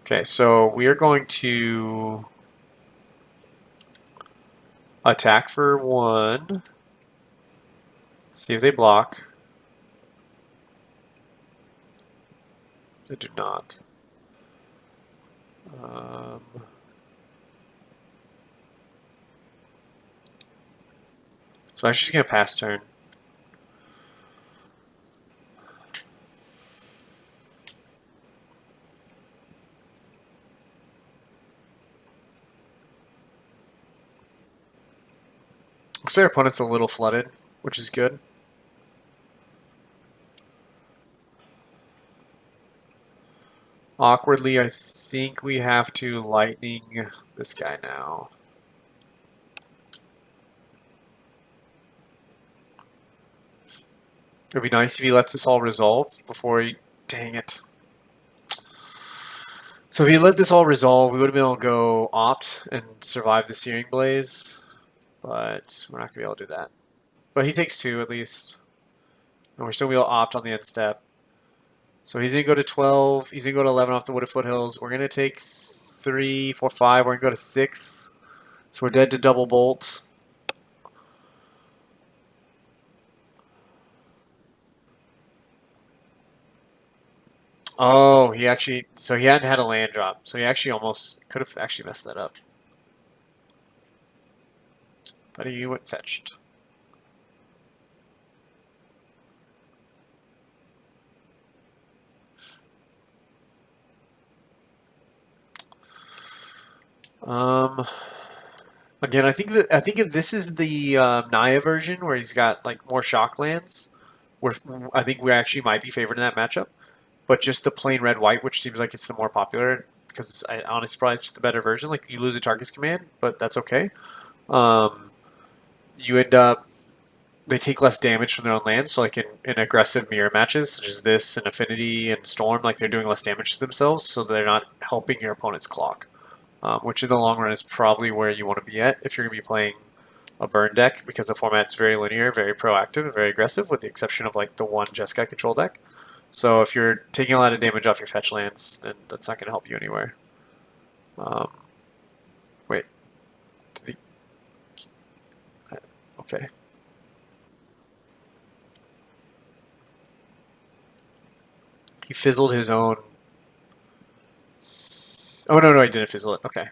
Okay, so we are going to attack for 1. See if they block. They do not. So I'm just going to pass turn. Looks like our opponent's a little flooded, which is good. Awkwardly, I think we have to lightning this guy now. It'd be nice if he lets this all resolve before he... Dang it. So if he let this all resolve, we would have been able to go opt and survive the Searing Blaze. But we're not going to be able to do that. But he takes 2 at least. And we're still going to be able to opt on the end step. So he's going to go to 12. He's going to go to 11 off the Wooded Foothills. We're going to take 3, 4, 5. We're going to go to 6. So we're dead to double bolt. Oh, he actually... So he hadn't had a land drop. So he actually almost... Could have actually messed that up. But he went fetched. Again, I think if this is the Naya version where he's got like more shock lands, where I think we actually might be favored in that matchup. But just the plain red white, which seems like it's the more popular because I honestly probably just the better version. Like you lose a target's command, but that's okay. Um, you end up they take less damage from their own lands. So like in aggressive mirror matches, such as this and Affinity and Storm, like they're doing less damage to themselves, so they're not helping your opponent's clock. Which in the long run is probably where you want to be at if you're going to be playing a burn deck because the format's very linear, very proactive, and very aggressive, with the exception of like the one Jeskai control deck. So if you're taking a lot of damage off your fetch lands, then that's not going to help you anywhere. Um, wait, did he? Okay. He fizzled his own. Oh no, he didn't fizzle it. Okay.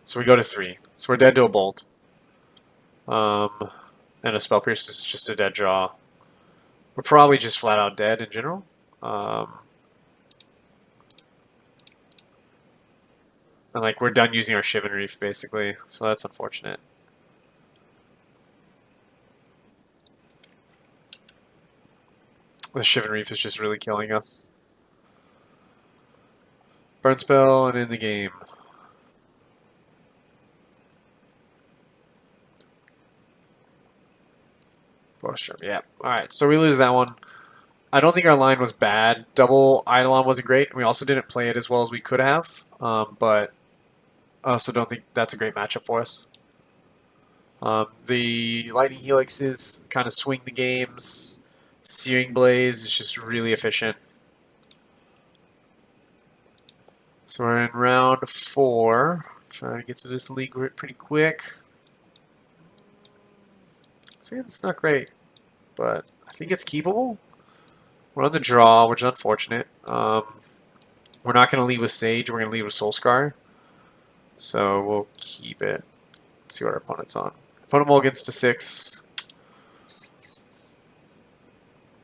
So we go to 3. So we're dead to a bolt. Um, and a spell pierce is just a dead draw. We're probably just flat out dead in general. And like we're done using our Shivan Reef basically, so that's unfortunate. The Shivan Reef is just really killing us. Burn spell and in the game. Bowstrom, yeah. Alright, so we lose that one. I don't think our line was bad. Double Eidolon wasn't great. We also didn't play it as well as we could have, but I also don't think that's a great matchup for us. The Lightning Helixes kind of swing the games. Searing Blaze is just really efficient. So we're in round 4. Trying to get through this league pretty quick. See, it's not great, but I think it's keepable. We're on the draw, which is unfortunate. We're not going to leave with Sage. We're going to leave with Soulscar. So we'll keep it. Let's see what our opponent's on. Opponent mulligans to 6.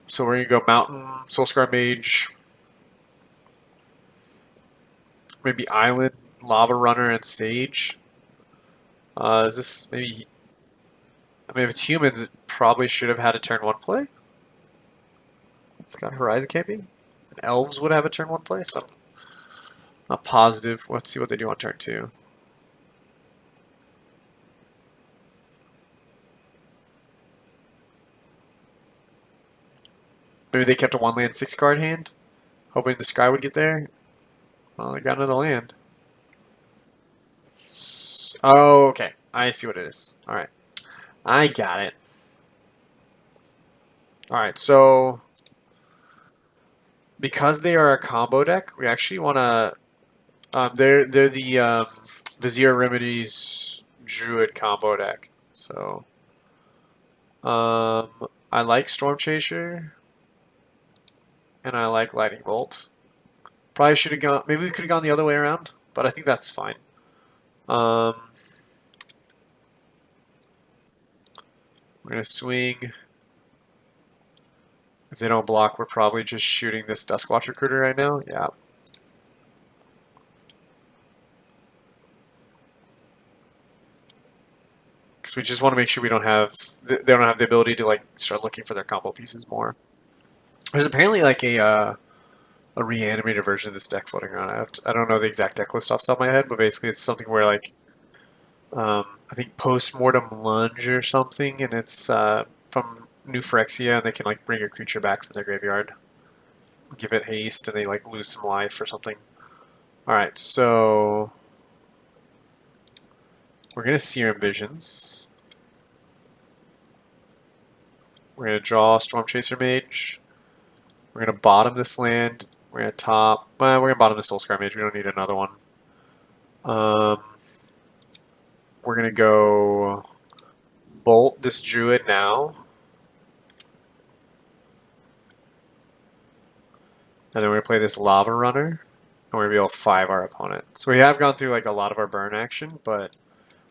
So we're going to go Mountain, Soulscar Mage, maybe Island, Lava Runner, and Sage. Is this maybe... I mean, if it's humans, it probably should have had a turn 1 play. It's got Horizon Camping. And Elves would have a turn 1 play, so I'm not positive. Let's see what they do on turn 2. Maybe they kept a 1-land 6-card hand, hoping the Sky would get there. Well, they got another land. Oh, okay. I see what it is. Alright. I got it. Alright, so because they are a combo deck, we actually want to... they're the Vizier Remedies Druid combo deck. So I like Storm Chaser, and I like Lightning Bolt. Probably should have gone... Maybe we could have gone the other way around, but I think that's fine. We're going to swing. If they don't block, we're probably just shooting this Duskwatch Recruiter right now. Yeah. Because we just want to make sure we don't have... They don't have the ability to like start looking for their combo pieces more. There's apparently like a reanimated version of this deck floating around. I don't know the exact deck list off the top of my head, but basically it's something where like I think post-mortem lunge or something, and it's from New Phyrexia, and they can like bring a creature back from their graveyard, give it haste, and they like lose some life or something. All right, so we're gonna Serum Visions. We're gonna draw Storm Chaser Mage. We're gonna bottom this land. We're gonna top. Well, we're gonna bottom the Soulscar Mage. We don't need another one. We're gonna go bolt this Druid now. And then we're going to play this Lava Runner, and we're going to be able to 5 our opponent. So we have gone through like a lot of our burn action, but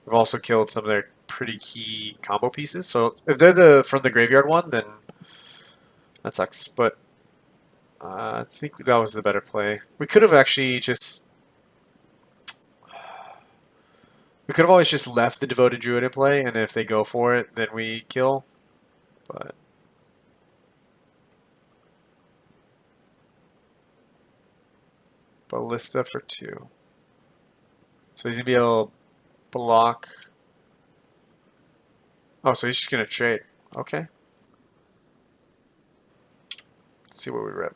we've also killed some of their pretty key combo pieces. So if they're from the graveyard one, then that sucks. But I think that was the better play. We could have actually just... We could have always just left the Devoted Druid in play, and if they go for it, then we kill. But Ballista for 2. So he's going to be able to block. Oh, so he's just going to trade. Okay. Let's see what we rip.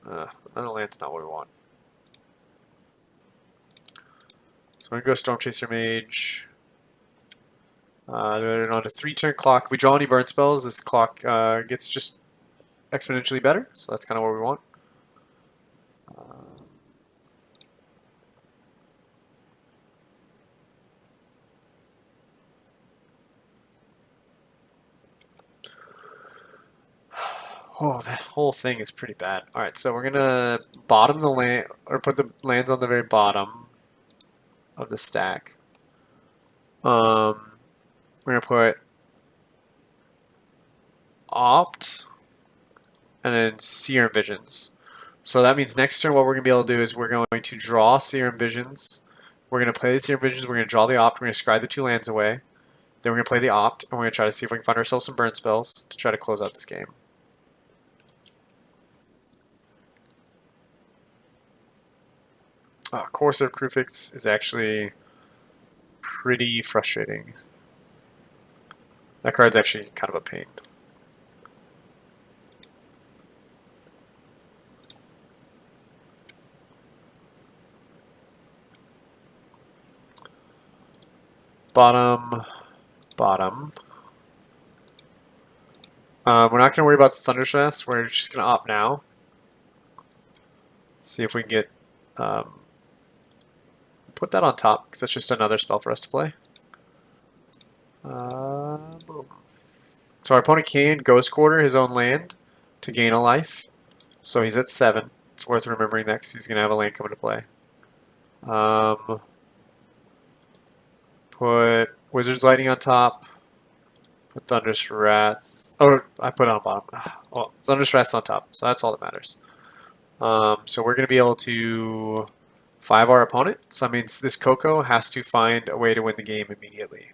Another land's not what we want. So we're going to go Storm Chaser Mage. Then on a 3-turn clock. If we draw any burn spells, this clock gets just exponentially better. So that's kind of what we want. Oh, that whole thing is pretty bad. Alright, so we're gonna bottom the land, or put the lands on the very bottom of the stack. We're gonna put Opt, and then Serum Visions. So that means next turn what we're gonna be able to do is we're going to draw Serum Visions. We're gonna play the Serum Visions, we're gonna draw the Opt, we're gonna scry the 2 lands away. Then we're gonna play the Opt, and we're gonna try to see if we can find ourselves some burn spells to try to close out this game. Course of Crufix is actually pretty frustrating. That card's actually kind of a pain. Bottom. We're not going to worry about the Thunderstress. We're just going to opt now. See if we can get... put that on top, because that's just another spell for us to play. Boom. So our opponent can Ghost Quarter his own land to gain a life. So he's at 7. It's worth remembering that because he's going to have a land come into play. Put Wizard's Lightning on top. Put Thunderous Wrath. Oh, I put it on bottom. Well, Thunderous Wrath's on top, so that's all that matters. So we're going to be able to 5 our opponent. So that means this Coco has to find a way to win the game immediately.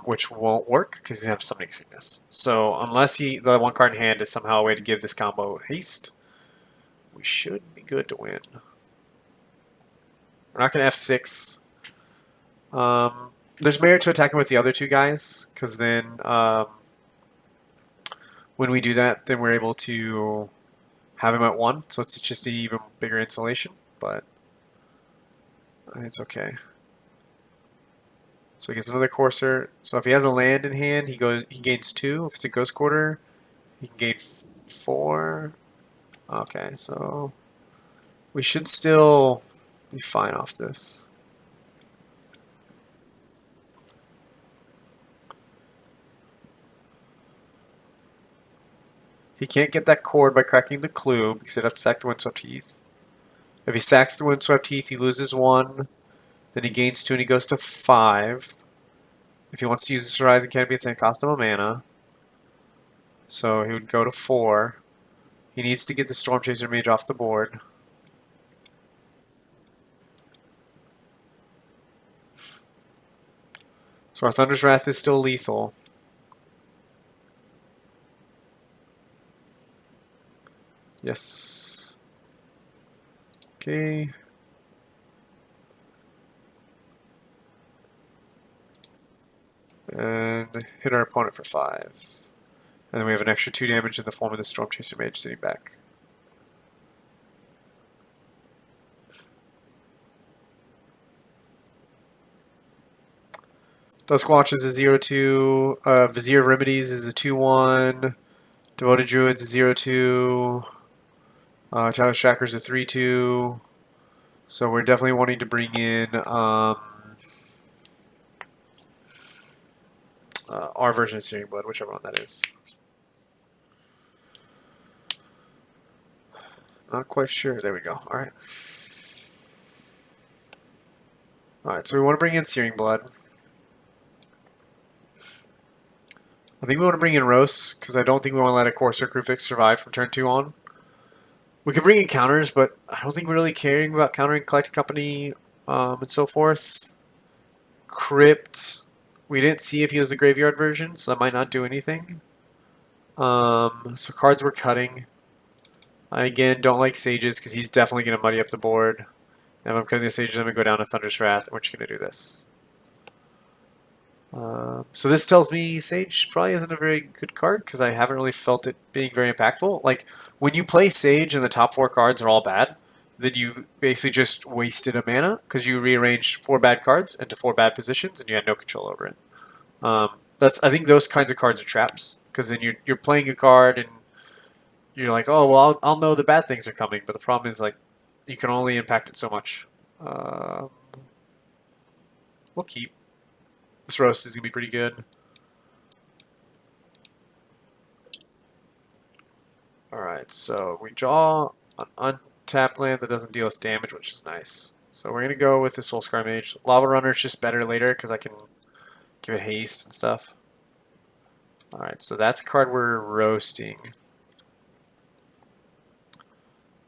Which won't work because he has Summoning Sickness. So unless the 1 card in hand is somehow a way to give this combo haste, we should be good to win. We're not going to F6. There's merit to attacking with the other 2 guys, because then when we do that, then we're able to have him at 1, so it's just an even bigger insulation, but it's okay. So he gets another Courser. So if he has a land in hand, he gains 2. If it's a Ghost Quarter, he can gain 4. Okay, so we should still be fine off this. He can't get that cord by cracking the clue because he'd have to sack the Windswept Heath. If he sacks the Windswept Heath, he loses 1. Then he gains 2 and he goes to 5. If he wants to use the Horizon Canopy, it's going to cost him a mana. So he would go to 4. He needs to get the Storm Chaser Mage off the board. So our Thunder's Wrath is still lethal. Yes. Okay. And hit our opponent for 5. And then we have an extra 2 damage in the form of the Storm Chaser Mage sitting back. Duskwatch is a 0-2. Vizier of Remedies is a 2-1. Devoted Druid's a 0-2. Chalice Shacker's a 3-2. So we're definitely wanting to bring in our version of Searing Blood, whichever one that is. Not quite sure. There we go. Alright. Alright, so we want to bring in Searing Blood. I think we want to bring in Rose, because I don't think we want to let a Courser Crufix survive from turn 2 on. We could bring in counters, but I don't think we're really caring about countering Collected Company and so forth. Crypt, we didn't see if he was the graveyard version, so that might not do anything. So cards we're cutting. I again don't like Sages because he's definitely going to muddy up the board. And if I'm cutting the Sages, I'm going to go down to Thunder's Wrath, and we're just going to do this. So this tells me Sage probably isn't a very good card because I haven't really felt it being very impactful. Like, when you play Sage and the top 4 cards are all bad, then you basically just wasted a mana because you rearranged 4 bad cards into 4 bad positions and you had no control over it. I think those kinds of cards are traps because then you're playing a card and you're like, oh well, I'll know the bad things are coming, but the problem is like you can only impact it so much. We'll keep. This roast is gonna be pretty good. Alright, so we draw an untapped land that doesn't deal us damage, which is nice. So we're going to go with the Soulscar Mage. Lava Runner is just better later because I can give it haste and stuff. Alright, so that's a card we're roasting.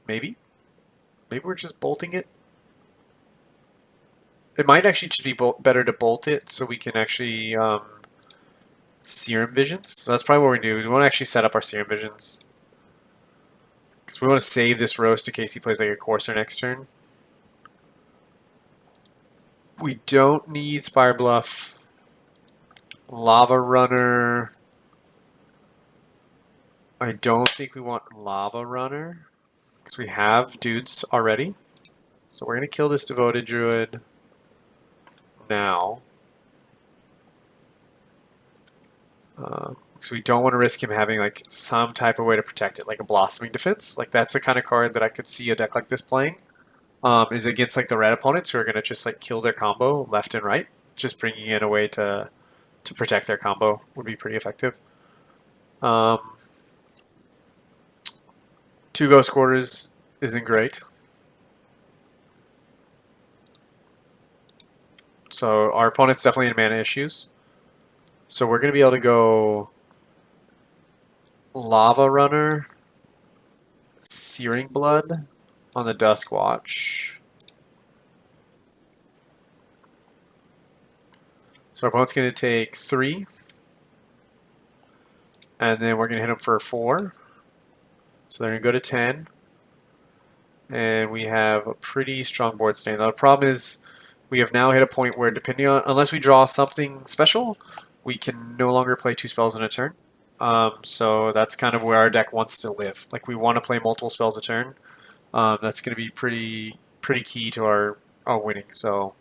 Maybe? Maybe we're just bolting it? It might actually just be better to bolt it so we can actually Serum Visions. So that's probably what we do. We want to actually set up our Serum Visions. Because we want to save this roast in case he plays like a Courser next turn. We don't need Spire Bluff. Lava Runner. I don't think we want Lava Runner. Because we have dudes already. So we're going to kill this Devoted Druid now. Because we don't want to risk him having like some type of way to protect it, like a Blossoming Defense. Like that's the kind of card that I could see a deck like this playing. Is against like the red opponents who are going to just like kill their combo left and right. Just bringing in a way to protect their combo would be pretty effective. 2 Ghost Quarters isn't great. So our opponent's definitely in mana issues. So we're going to be able to go Lava Runner, Searing Blood on the Dusk Watch. So our opponent's going to take 3. And then we're going to hit him for 4. So they're going to go to 10. And we have a pretty strong board stain. Now the problem is we have now hit a point where depending on, unless we draw something special, we can no longer play 2 spells in a turn. So that's kind of where our deck wants to live. Like we want to play multiple spells a turn. That's going to be pretty key to our winning. So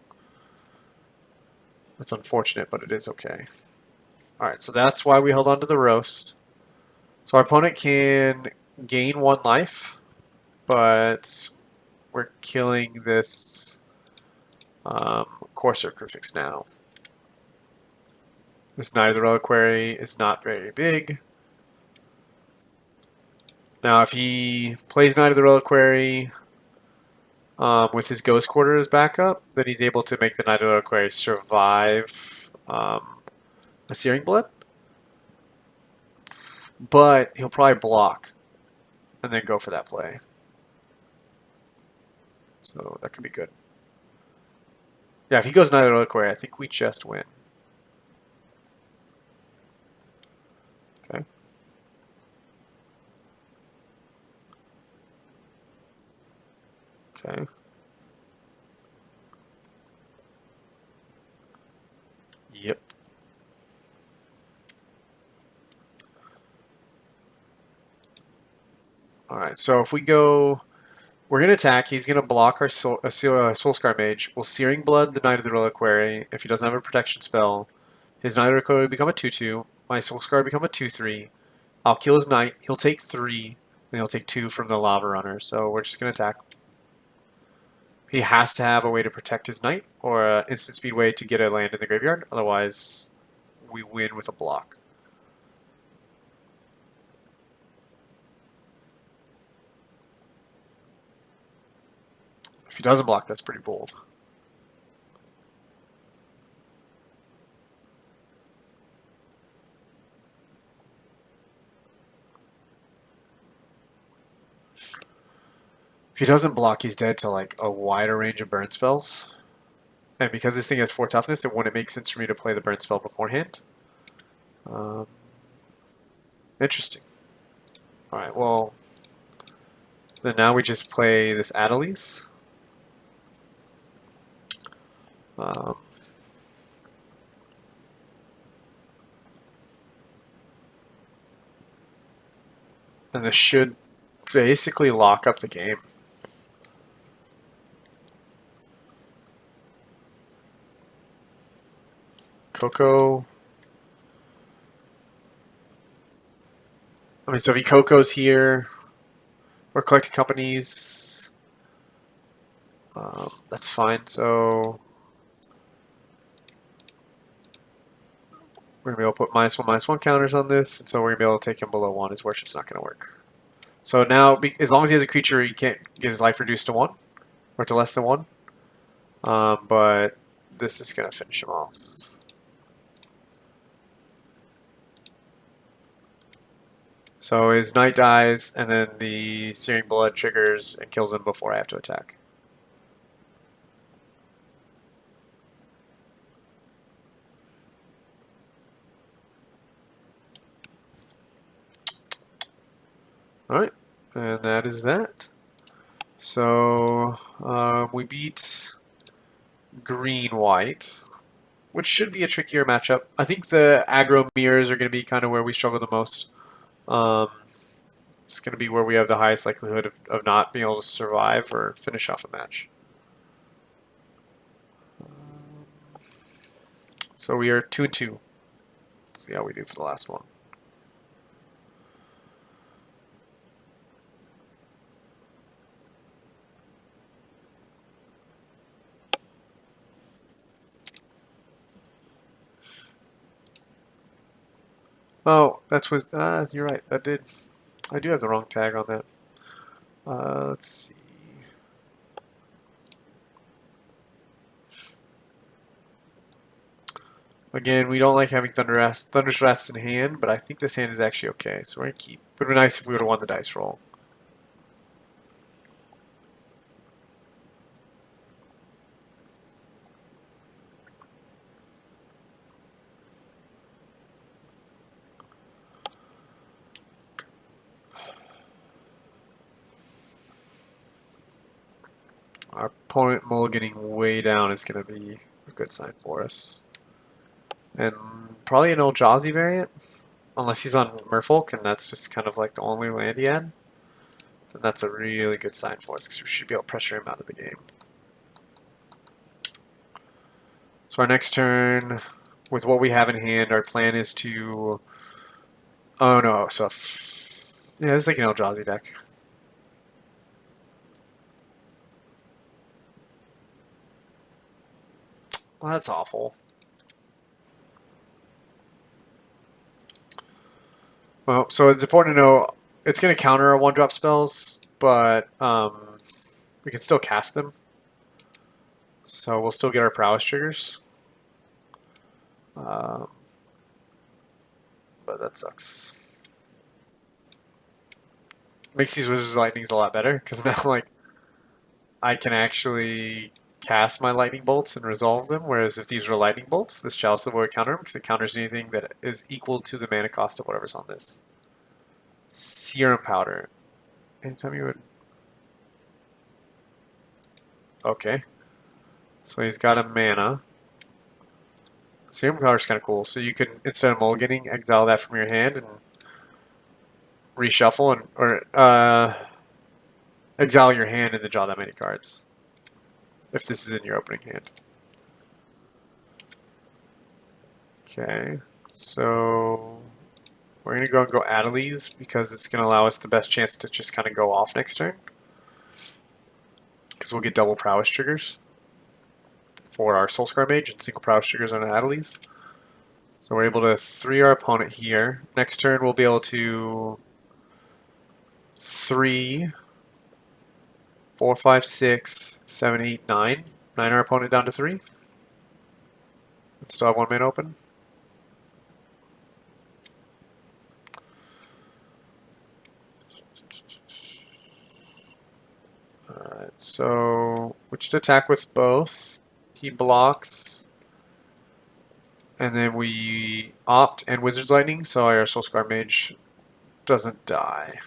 that's unfortunate, but it is okay. Alright, so that's why we held on to the roast. So our opponent can gain 1 life, but we're killing this Courser Crucifix now. This Knight of the Reliquary is not very big. Now if he plays Knight of the Reliquary with his Ghost Quarter as backup, then he's able to make the Knight of the Reliquary survive a Searing Blood. But he'll probably block and then go for that play. So that could be good. Yeah, if he goes Knight of the Reliquary, I think we just win. Okay. Okay. Yep. Alright, so if we go... We're going to attack. He's going to block our Soulscar Mage. We'll Searing Blood the Knight of the Reliquary. If he doesn't have a protection spell, his Knight of the Reliquary will become a 2-2. My Soulscar will become a 2-3. I'll kill his Knight. He'll take 3. And he'll take 2 from the Lava Runner. So we're just going to attack. He has to have a way to protect his Knight or an instant speed way to get a land in the graveyard. Otherwise, we win with a block. If he doesn't block, that's pretty bold. If he doesn't block, he's dead to like a wider range of burn spells. And because this thing has 4 toughness, it wouldn't make sense for me to play the burn spell beforehand. Interesting. Alright, well, then now we just play this Adelies. Um, and this should basically lock up the game. Coco. I mean, so if he Coco's here, we're collecting companies. That's fine. So we're gonna be able to put -1/-1 counters on this, and so we're gonna be able to take him below 1. His worship's not gonna work. So now, as long as he has a creature, he can't get his life reduced to 1 or to less than 1. But this is gonna finish him off. So his knight dies, and then the Searing Blood triggers and kills him before I have to attack. Alright, and that is that. So we beat green-white, which should be a trickier matchup. I think the aggro mirrors are going to be kind of where we struggle the most. It's going to be where we have the highest likelihood of not being able to survive or finish off a match. So we are 2-2. Let's see how we do for the last one. Oh, that's with. You're right. That did. I do have the wrong tag on that. Let's see. Again, we don't like having Thunderous Wraths in hand, but I think this hand is actually okay, so we're going to keep. It would be nice if we would have won the dice roll. Our opponent mulliganing way down is going to be a good sign for us. And probably an Eldrazi variant, unless he's on Merfolk, and that's just kind of like the only land he had. Then that's a really good sign for us, because we should be able to pressure him out of the game. So our next turn, with what we have in hand, our plan is to... Oh no, so... Yeah, this is like an Eldrazi deck. Well, that's awful. Well, so it's important to know it's going to counter our 1-drop spells, but we can still cast them. So we'll still get our Prowess triggers. But that sucks. Makes these Wizards of Lightnings a lot better, because now like I can actually cast my Lightning Bolts and resolve them, whereas if these were Lightning Bolts, this Chalice of the Void counter them, because it counters anything that is equal to the mana cost of whatever's on this. Serum Powder. Anytime you would... Okay. So he's got a mana. Serum Powder is kind of cool. So you can, instead of mulliganing, exile that from your hand and reshuffle, and or exile your hand and then draw that many cards. If this is in your opening hand. Okay, so we're going to go and go Adelies because it's going to allow us the best chance to just kind of go off next turn. Because we'll get double Prowess triggers for our Soulscar Mage and single Prowess triggers on Adelies. So we're able to 3 our opponent here. Next turn we'll be able to 3, 4, 5, 6, 7, 8, 9. 9 our opponent down to 3. Let's still have 1 mana open. Alright, so we should attack with both He blocks. And then we opt and Wizard's Lightning, so our Soul Scar Mage doesn't die.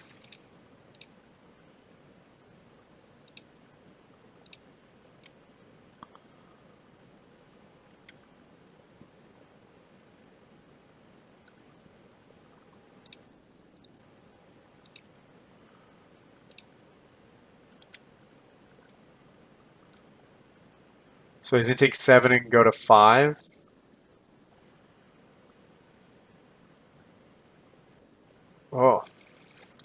So he's going to take 7 and go to 5. Oh.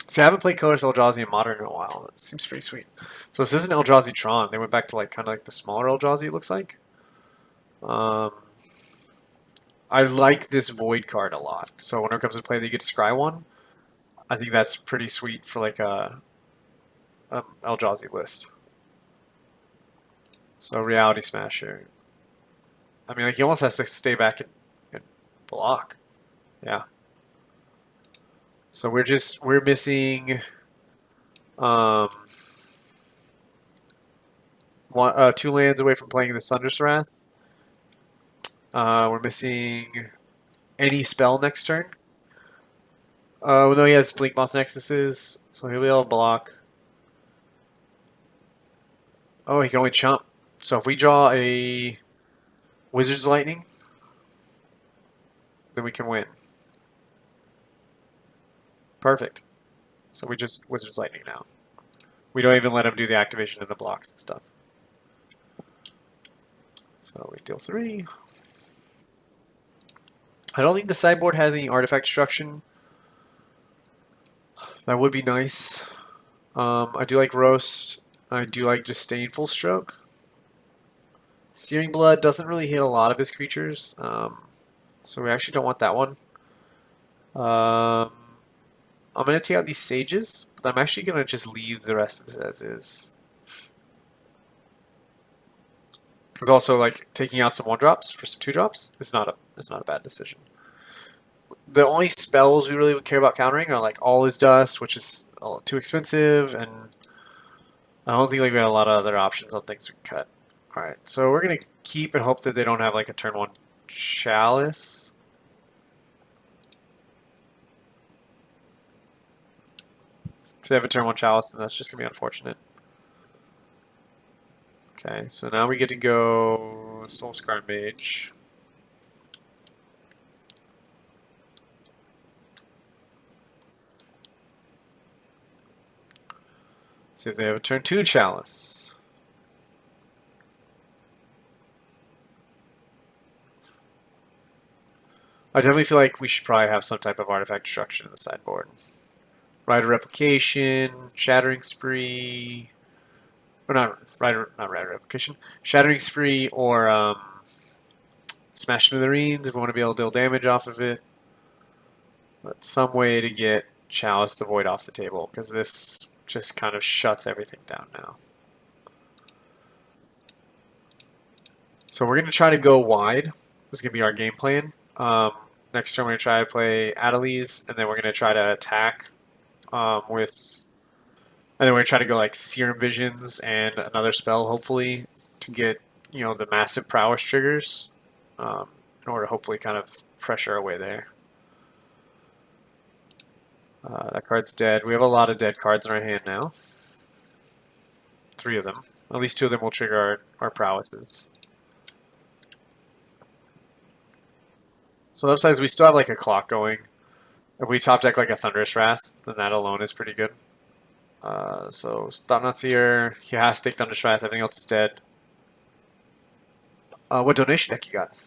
See, I haven't played Colorless Eldrazi in Modern in a while. It seems pretty sweet. So this isn't Eldrazi Tron. They went back to like kind of like the smaller Eldrazi, it looks like. I like this Void card a lot. So when it comes to play that you get to scry one, I think that's pretty sweet for like a Eldrazi list. So Reality Smasher. I mean, like he almost has to stay back and block. Yeah. So we're missing um, 2 lands away from playing the Thunderous Wrath. We're missing any spell next turn. Well, no, he has Blink Moth Nexuses, so he'll be able to block. Oh, he can only chump. So if we draw a Wizard's Lightning, then we can win. Perfect. So we just Wizard's Lightning now. We don't even let him do the activation of the blocks and stuff. So we deal 3. I don't think the sideboard has any artifact destruction. That would be nice. I do like Roast. I do like Disdainful Stroke. Searing Blood doesn't really hit a lot of his creatures, so we actually don't want that one. I'm going to take out these Sages, but I'm actually going to just leave the rest of this as is. Because also, like, taking out some 1-drops for some 2-drops is not a bad decision. The only spells we really would care about countering are like All Is Dust, which is too expensive, and I don't think like we have a lot of other options on things we can cut. Alright, so we're going to keep and hope that they don't have like a turn 1 Chalice. If they have a turn 1 Chalice, then that's just going to be unfortunate. Okay, so now we get to go Soul Scar Mage. See if they have a turn 2 Chalice. I definitely feel like we should probably have some type of artifact destruction in the sideboard. Rider Replication, Shattering Spree, or not Rider Replication, Shattering Spree, or Smash Smithereens if we want to be able to deal damage off of it. But some way to get Chalice to Void off the table, because this just kind of shuts everything down now. So we're going to try to go wide. This is going to be our game plan. Next turn we're going to try to play Adeliz, and then we're going to try to attack with... And then we're going to try to go like Serum Visions and another spell, hopefully, to get, you know, the massive Prowess triggers in order to hopefully kind of pressure our way there. That card's dead. We have a lot of dead cards in our hand now. 3 of them. At least 2 of them will trigger our prowesses. So the upside is we still have like a clock going. If we top deck like a Thunderous Wrath, then that alone is pretty good. So Thought-Knot's here. He has to take Thunderous Wrath. Everything else is dead. What donation deck you got?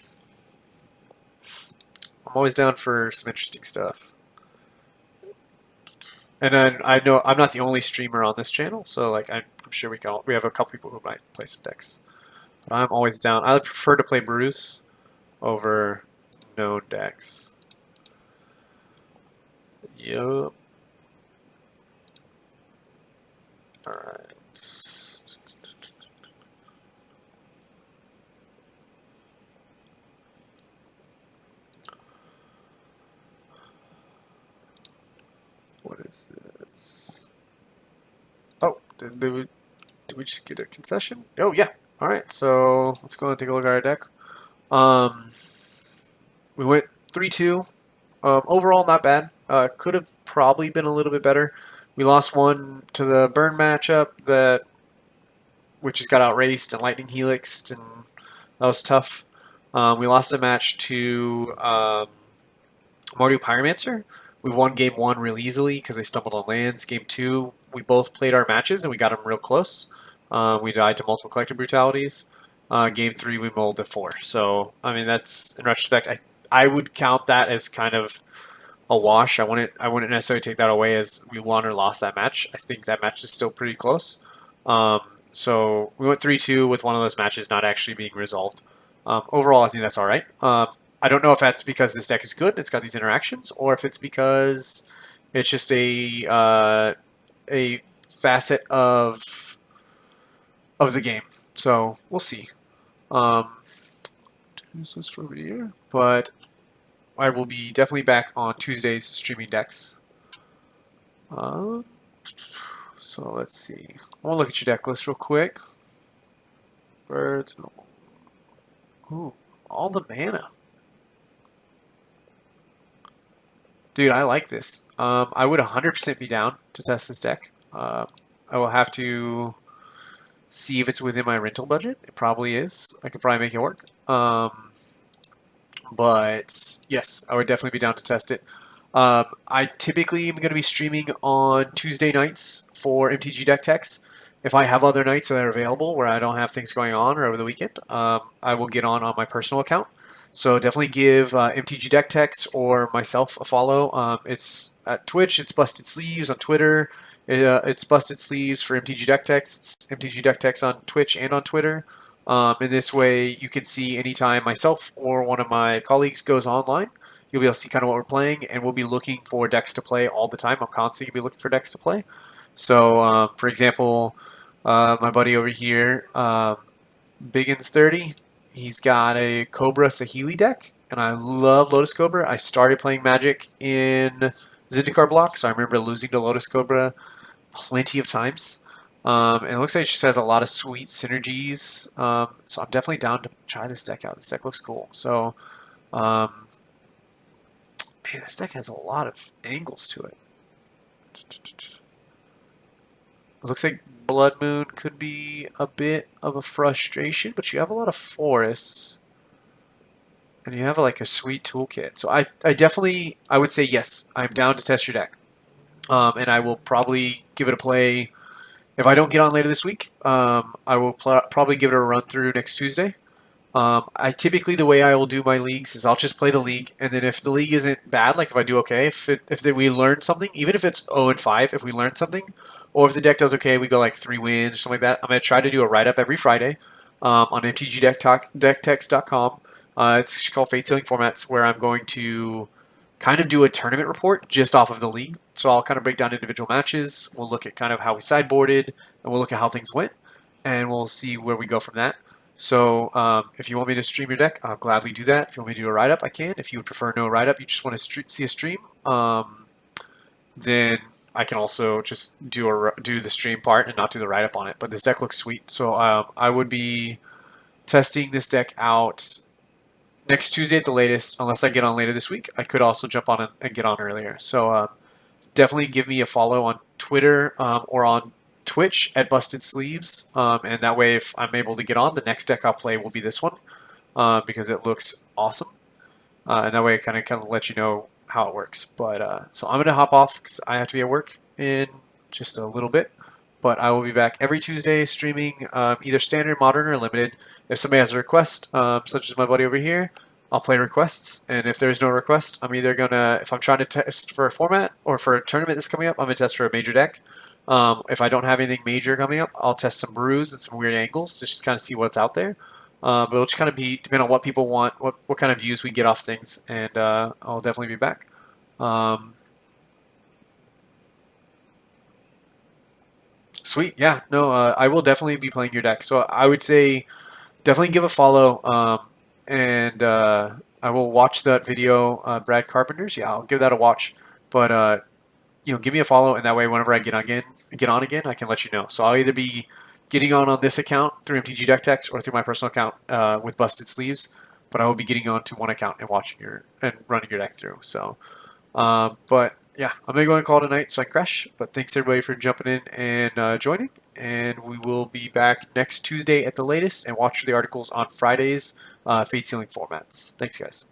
I'm always down for some interesting stuff. And then I know I'm not the only streamer on this channel, so like I'm sure we have a couple people who might play some decks. But I'm always down. I prefer to play Bruce over known decks. Yup. Alright. What is this? Oh, did we just get a concession? Oh, yeah. All right, so let's go and take a look at our deck. Um, we went 3-2. Overall, not bad. Could have probably been a little bit better. We lost one to the burn matchup that which just got outraced and lightning helixed, and that was tough. We lost a match to Mardu Pyromancer. We won game one real easily because they stumbled on lands. Game two, we both played our matches and we got them real close. We died to multiple collective brutalities. Game three, we mulled to four. So, I mean, that's in retrospect, I would count that as kind of a wash. I wouldn't necessarily take that away as we won or lost that match. I think that match is still pretty close. Um, so we went 3-2 with one of those matches not actually being resolved. Overall, I think that's all right. I don't know if that's because this deck is good and it's got these interactions, or if it's because it's just a facet of the game. So we'll see. Who's this for over here? But I will be definitely back on Tuesdays streaming decks. So let's see. I want to look at your deck list real quick. Birds. Ooh, all the mana. Dude, I like this. I would 100% be down to test this deck. I will have to see if it's within my rental budget. It probably is. I could probably make it work. But yes, I would definitely be down to test it. I typically am going to be streaming on Tuesday nights for MTG Deck Techs. If I have other nights that are available where I don't have things going on or over the weekend, I will get on my personal account. So definitely give MTG Deck Techs or myself a follow. It's at Twitch. It's Busted Sleeves on Twitter. It's Busted Sleeves for MTG Deck Techs. It's MTG Deck Techs on Twitch and on Twitter. In this way, you can see anytime myself or one of my colleagues goes online. You'll be able to see kind of what we're playing, and we'll be looking for decks to play all the time. I'm constantly going to be looking for decks to play. So, for example, my buddy over here, Biggins30, he's got a Cobra Sahili deck, and I love Lotus Cobra. I started playing Magic in Zendikar block, so I remember losing to Lotus Cobra plenty of times. And it looks like it just has a lot of sweet synergies. So I'm definitely down to try this deck out. This deck looks cool. So, man, this deck has a lot of angles to it. It looks like Blood Moon could be a bit of a frustration, but you have a lot of forests. And you have like a sweet toolkit. So I definitely, I would say yes, I'm down to test your deck. And I will probably give it a play. If I don't get on later this week, I will probably give it a run through next Tuesday. I typically, the way I will do my leagues is I'll just play the league, and then if the league isn't bad, like if I do okay, if we learn something, even if it's 0-5, if we learn something, or if the deck does okay, we go like 3 wins or something like that. I'm gonna try to do a write up every Friday on mtgdecktext.com. It's called Fatesealing Formats, where I'm going to kind of do a tournament report just off of the league. So I'll kind of break down individual matches. We'll look at kind of how we sideboarded, and we'll look at how things went, and we'll see where we go from that. So if you want me to stream your deck, I'll gladly do that. If you want me to do a write-up, I can. If you would prefer no write-up, you just want to see a stream, then I can also just do the stream part and not do the write-up on it. But this deck looks sweet, so I would be testing this deck out next Tuesday at the latest, unless I get on later this week. I could also jump on and get on earlier. So definitely give me a follow on Twitter or on Twitch at Busted Sleeves, and that way, if I'm able to get on, the next deck I'll play will be this one because it looks awesome, and that way I kind of let you know how it works. But so I'm gonna hop off because I have to be at work in just a little bit. But I will be back every Tuesday streaming either standard, modern, or limited. If somebody has a request, such as my buddy over here, I'll play requests. And if there's no request, I'm either gonna, if I'm trying to test for a format or for a tournament that's coming up, I'm gonna test for a major deck. If I don't have anything major coming up, I'll test some brews and some weird angles to just kind of see what's out there. But it'll just kind of be depend on what people want, what kind of views we get off things, and I'll definitely be back. Sweet, yeah, no, I will definitely be playing your deck. So I would say definitely give a follow, and I will watch that video, Brad Carpenter's. Yeah, I'll give that a watch. But give me a follow, and that way, whenever I get on again, I can let you know. So I'll either be getting on this account through MTG Deck Techs or through my personal account with Busted Sleeves, but I will be getting on to one account and watching and running your deck through. So, but yeah, I'm gonna go and call it a night so I can crash. But thanks everybody for jumping in and joining, and we will be back next Tuesday at the latest, and watch for the articles on Fridays, Fate Sealing formats. Thanks, guys.